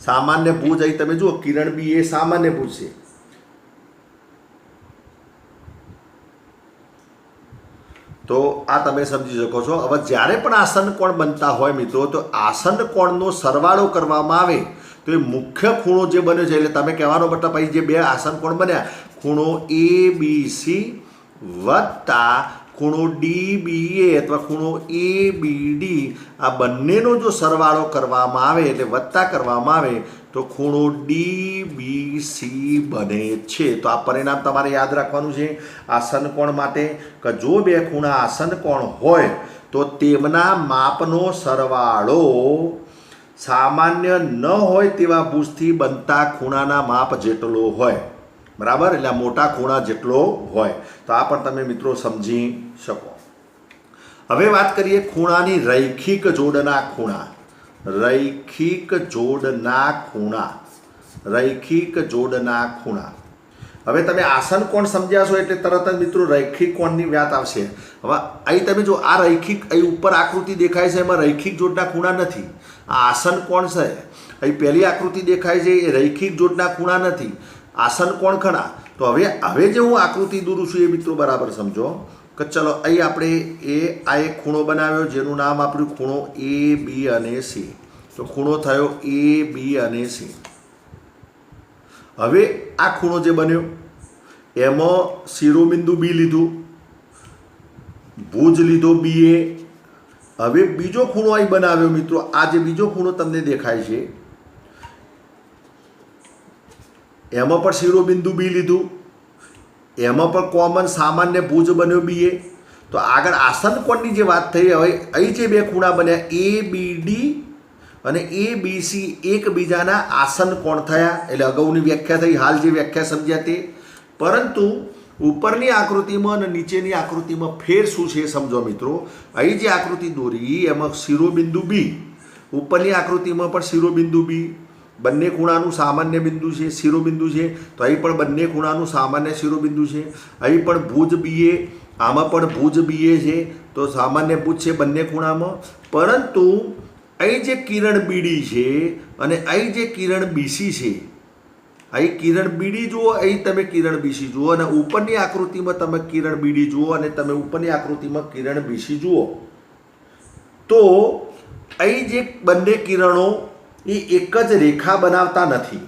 સામાન્ય ભુજ અહીં તમે જુઓ કિરણ BA સામાન્ય ભુજ છે. તો આ તમે સમજી શકો છો. હવે જ્યારે પણ આસન્ન કોણ બનતા હોય મિત્રો તો આસન્ન કોણનો સરવાળો કરવામાં આવે તો એ મુખ્ય ખૂણો જે બન્યો છે એટલે તમે કહેવાનો મતલબ અહીં જે બે આસન્ન કોણ બન્યા ખૂણો ABC વત્તા ખૂણો DBA અથવા ખૂણો ABD આ બંનેનો જો સરવાળો કરવામાં આવે એટલે વત્તા કરવામાં આવે તો ખૂણો DBC બને છે. તો આ પરિણામ તમારે યાદ રાખવાનું છે આસન્ન કોણ માટે કે જો બે ખૂણા આસન્ન કોણ હોય તો તેમના માપનો સરવાળો સામાન્ય ન હોય તેવા ભુજથી બનતા ખૂણાના માપ જેટલો હોય. બરાબર, એટલે આ મોટા ખૂણા જેટલો હોય. તો આ પણ તમે મિત્રો સમજી શકો. હવે વાત કરીએ ખૂણાની રૈખિક જોડના ખૂણા. રૈખિક જોડના ખૂણા. રૈખિક જોડના ખૂણા. હવે તમે આસન કોણ સમજ્યા છો એટલે તરત જ મિત્રો રૈખિક કોણની વાત આવશે. હવે અહીં તમે જો આ રૈખિક, અહીં ઉપર આકૃતિ દેખાય છે એમાં રૈખિક જોડના ખૂણા નથી. આ આસન કોણ છે, અહીં પહેલી આકૃતિ દેખાય છે એ રૈખિક જોડના ખૂણા નથી, આસન કોણ ખરા. તો હવે જે હું આકૃતિ દોરું છું એ મિત્રો બરાબર સમજો કે ચલો અહીં આપણે આ એક ખૂણો બનાવ્યો જેનું નામ આપ્યું ખૂણો એ બી અને સી. તો ખૂણો થયો એ બી અને સી. હવે આ ખૂણો જે બન્યો એમાં શિરોબિંદુ બી લીધું, ભુજ લીધો બી એ. હવે બીજો ખૂણો અહીં બનાવ્યો મિત્રો, આ જે બીજો ખૂણો તમને દેખાય છે એમાં પણ શિરોબિંદુ બી લીધું, એમાં પણ કોમન સામાન્ય ભુજ બન્યો બી એ. તો આગળ આસન કોણની જે વાત થઈ, હવે અહીં જે બે ખૂણા બન્યા એ બી ડી અને એ બી સી એકબીજાના આસન કોણ થયા. એટલે અગાઉની વ્યાખ્યા થઈ, હાલ જે વ્યાખ્યા સમજ્યા તે. પરંતુ ઉપરની આકૃતિમાં અને નીચેની આકૃતિમાં ફેર શું છે સમજો મિત્રો. અહીં જે આકૃતિ દોરી એમાં શિરોબિંદુ બી, ઉપરની આકૃતિમાં પણ શિરોબિંદુ બી, બંને ખૂણાનું સામાન્ય બિંદુ છે, શિરોબિંદુ છે. તો અહીં પણ બંને ખૂણાનું સામાન્ય શિરોબિંદુ છે. અહીં પણ ભુજ બી એ, આમાં પણ ભુજ બી એ છે. તો સામાન્ય ભુજ છે બંને ખૂણામાં. પરંતુ અહીં જે કિરણ બીડી છે અને અહીં જે કિરણ બીસી છે, અહીં કિરણ બીડી જુઓ, અહીં તમે કિરણ બીસી જુઓ, અને ઉપરની આકૃતિમાં તમે કિરણ બીડી જુઓ અને તમે ઉપરની આકૃતિમાં કિરણ બીસી જુઓ. તો અહીં જે બંને કિરણો એ એક જ રેખા બનાવતા નથી.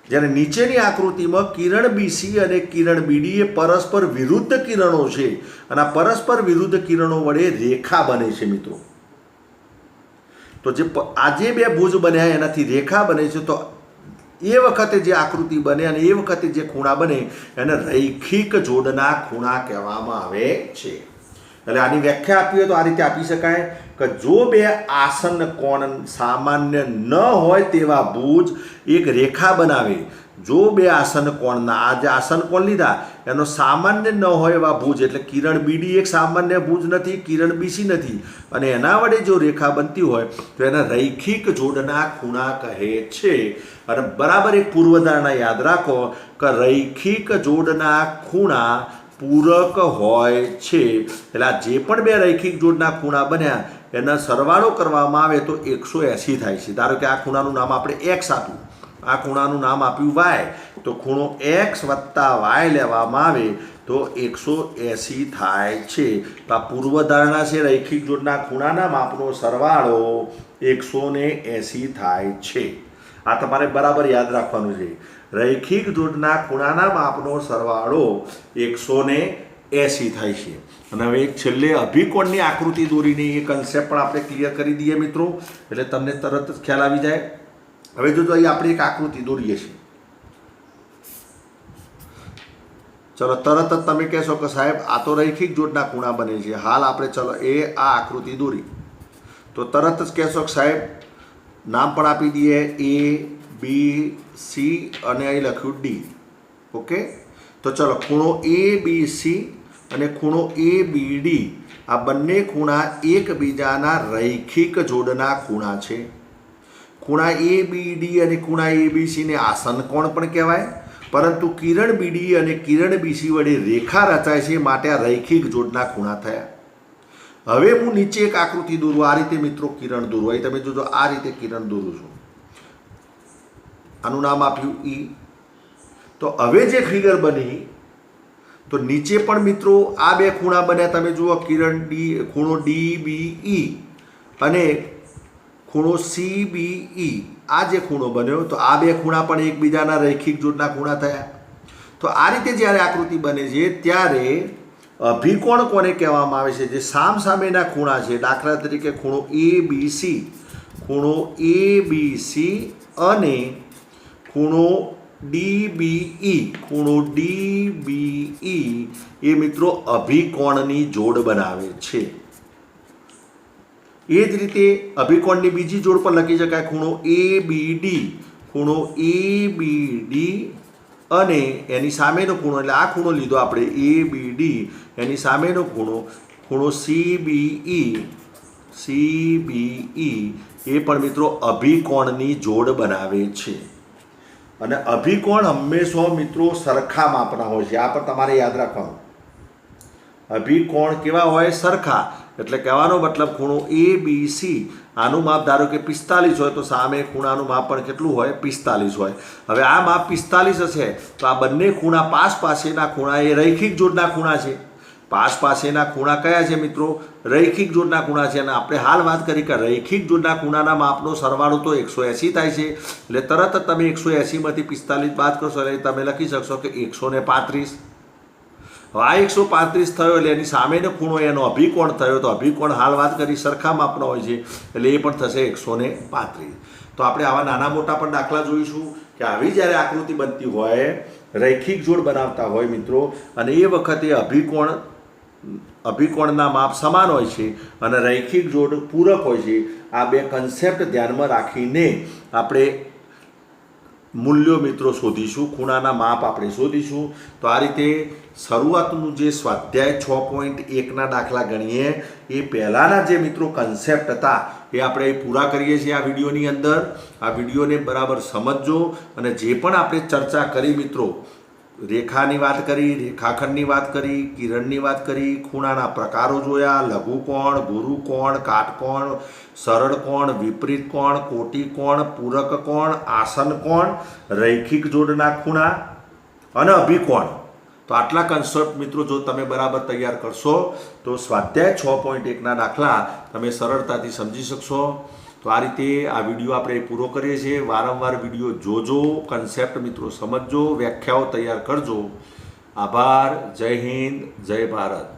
જ્યારે નીચેની આકૃતિમાં કિરણ બીસી અને કિરણ બીડી એ પરસ્પર વિરુદ્ધ કિરણો છે અને આ પરસ્પર વિરુદ્ધ કિરણો વડે રેખા બને છે મિત્રો. તો જે આજે બે ભુજ બન્યા એનાથી રેખા બને છે. તો એ વખતે જે આકૃતિ બને અને એ વખતે જે ખૂણા બને એને રૈખિક જોડના ખૂણા કહેવામાં આવે છે. એટલે આની વ્યાખ્યા આપી હોય તો આ રીતે આપી શકાય કે જો બે આસન કોણ સામાન્ય ન હોય તેવા ભુજ એક રેખા બનાવે, જો બે આસન કોણના, આ જે આસન કોણ લીધા એનો સામાન્ય ન હોય એવા ભુજ, એટલે કિરણ બીડી એક સામાન્ય ભુજ નથી, કિરણ બીસી નથી, અને એના વડે જો રેખા બનતી હોય તો એને રૈખિક જોડના ખૂણા કહે છે. અને બરાબર એક પૂર્વધારણા યાદ રાખો કે રૈખિક જોડના ખૂણા પૂરક હોય છે. એટલે આ જે પણ બે રૈખિક જોડના ખૂણા બન્યા એના સરવાળો કરવામાં આવે તો 180 થાય છે. ધારો કે આ ખૂણાનું નામ આપણે એક્સ આપ્યું, આ ખૂણાનું નામ આપ્યું વાય, તો ખૂણો એક્સ વત્તા વાય લેવામાં આવે તો 180 થાય છે. તો આ પૂર્વધારણા છે, રૈખિક જોડના ખૂણાના માપનો સરવાળો 180 થાય છે. આ તમારે બરાબર યાદ રાખવાનું છે. રૈખિક જોડના ખૂણાના માપનો સરવાળો 180 થાય છે. અને હવે એક છેલ્લે અભિકોણની આકૃતિ દોરીને એ કન્સેપ્ટ પણ આપણે ક્લિયર કરી દઈએ મિત્રો, એટલે તમને તરત જ ખ્યાલ આવી જાય. હવે જો અહીં આપણે એક આકૃતિ દોરીએ છીએ, ચલો તરત જ તમે કહેશો કે સાહેબ આ તો રૈખિક જોડના ખૂણા બને છે. હાલ આપણે ચલો આ આકૃતિ દોરી તો તરત જ કહેશો કે સાહેબ નામ પણ આપી દઈએ એ બી સી અને અહીં લખ્યું ડી. ઓકે, તો ચલો ખૂણો એ બી સી અને ખૂણો એ બી ડી આ બંને ખૂણા એકબીજાના રૈખિક જોડના ખૂણા છે. ખૂણા એ બી ડી અને ખૂણા એ બી સીને આસન કોણ પણ કહેવાય, પરંતુ કિરણ બીડી અને કિરણ બીસી વડે રેખા રચાય છે, માટે આ રૈખિક જોડના ખૂણા થયા. હવે હું નીચે એક આકૃતિ દોરું, આ રીતે મિત્રો કિરણ દોરું. અહીં તમે જોજો આ રીતે કિરણ દોરું છું, આનું નામ આપ્યું ઈ. તો હવે જે ફિગર બની તો નીચે પણ મિત્રો આ બે ખૂણા બન્યા. તમે જુઓ કિરણ ડી, ખૂણો ડી બી ઈ અને ખૂણો સી બી ઈ, આ જે ખૂણો બન્યો તો આ બે ખૂણા પણ એકબીજાના રૈખિક જોડના ખૂણા થયા. તો આ રીતે જ્યારે આકૃતિ બને છે ત્યારે અભિકોણ કોને કહેવામાં આવે છે? જે સામસામેના ખૂણા છે. દાખલા તરીકે ખૂણો એ બી સી, ખૂણો એ બી સી અને ખૂણો ડી બી ઈ, ખૂણો ડી બી ઈ એ મિત્રો અભિકોણની જોડ બનાવે છે. એ જ રીતે અભિકોણની બીજી જોડ પણ લખી શકાય, ખૂણો એ બી ડી, ખૂણો એ બી ડી અને એની સામેનો ખૂણો, એટલે આ ખૂણો લીધો આપણે એ બી ડી, એની સામેનો ખૂણો ખૂણો સી બી ઈ, સી બી ઈ એ પણ મિત્રો અભિકોણની જોડ બનાવે છે. અને અભિકોણ હંમેશા મિત્રો સરખા માપના હોય છે, આ પણ તમારે યાદ રાખવાનું. અભિકોણ કેવા હોય? સરખા. એટલે કહેવાનો મતલબ ખૂણો ABC આનું માપ ધારો કે 45 હોય તો સામે ખૂણાનું માપ પણ કેટલું હોય? 45 હોય. હવે આ માપ 45 હશે તો આ બંને ખૂણા પાસ પાસેના ખૂણા એ રૈખિક જોડના ખૂણા છે. પાસ પાસેના ખૂણા કયા છે મિત્રો? રૈખિક જોડના ખૂણા છે. અને આપણે હાલ વાત કરી કે રૈખિક જોડના ખૂણાના માપનો સરવાળો તો 180 થાય છે. એટલે તરત જ તમે 180માંથી 45 બાદ કરશો એટલે તમે લખી શકશો કે 135. આ 135 થયો એટલે એની સામેનો ખૂણો એનો અભિકોણ થયો, તો અભિકોણ હાલ વાત કરી સરખા માપનો હોય છે એટલે એ પણ થશે 135. તો આપણે આવા નાના મોટા પણ દાખલા જોઈશું કે આવી જ્યારે આકૃતિ બનતી હોય, રૈખિક જોડ બનાવતા હોય મિત્રો, અને એ વખતે અભિકોણના માપ સમાન હોય છે અને રૈખિક જોડ પૂરક હોય છે. આ બે કન્સેપ્ટ ધ્યાનમાં રાખીને આપણે મૂલ્યો મિત્રો શોધીશું, ખૂણાના માપ આપણે શોધીશું. તો આ રીતે શરૂઆતનું જે સ્વાધ્યાય 6.1ના દાખલા ગણીએ એ પહેલાંના જે મિત્રો કન્સેપ્ટ હતા એ આપણે પૂરા કરીએ છીએ આ વિડીયોની અંદર. આ વિડીયોને બરાબર સમજજો અને જે પણ આપણે ચર્ચા કરી મિત્રો, રેખાની વાત કરી, રેખાખંડની વાત કરી, કિરણની વાત કરી, ખૂણાના પ્રકારો જોયા, લઘુકોણ, ગુરુકોણ, કાટકોણ, સરળ કોણ, વિપરીત કોણ, કોટી કોણ, પૂરક કોણ, આસન કોણ, રૈખિક જોડના ખૂણા અને અભિકોણ. તો આટલા કન્સેપ્ટ મિત્રો જો તમે બરાબર તૈયાર કરશો તો સ્વાધ્યાય 6.1ના દાખલા તમે સરળતાથી સમજી શકશો. તો આ રીતે આ વિડીયો આપણે પૂરો કરીએ છીએ. વારંવાર વિડીયો જોજો, કન્સેપ્ટ મિત્રો સમજજો, વ્યાખ્યાઓ તૈયાર કરજો. આભાર. જય હિન્દ, જય ભારત.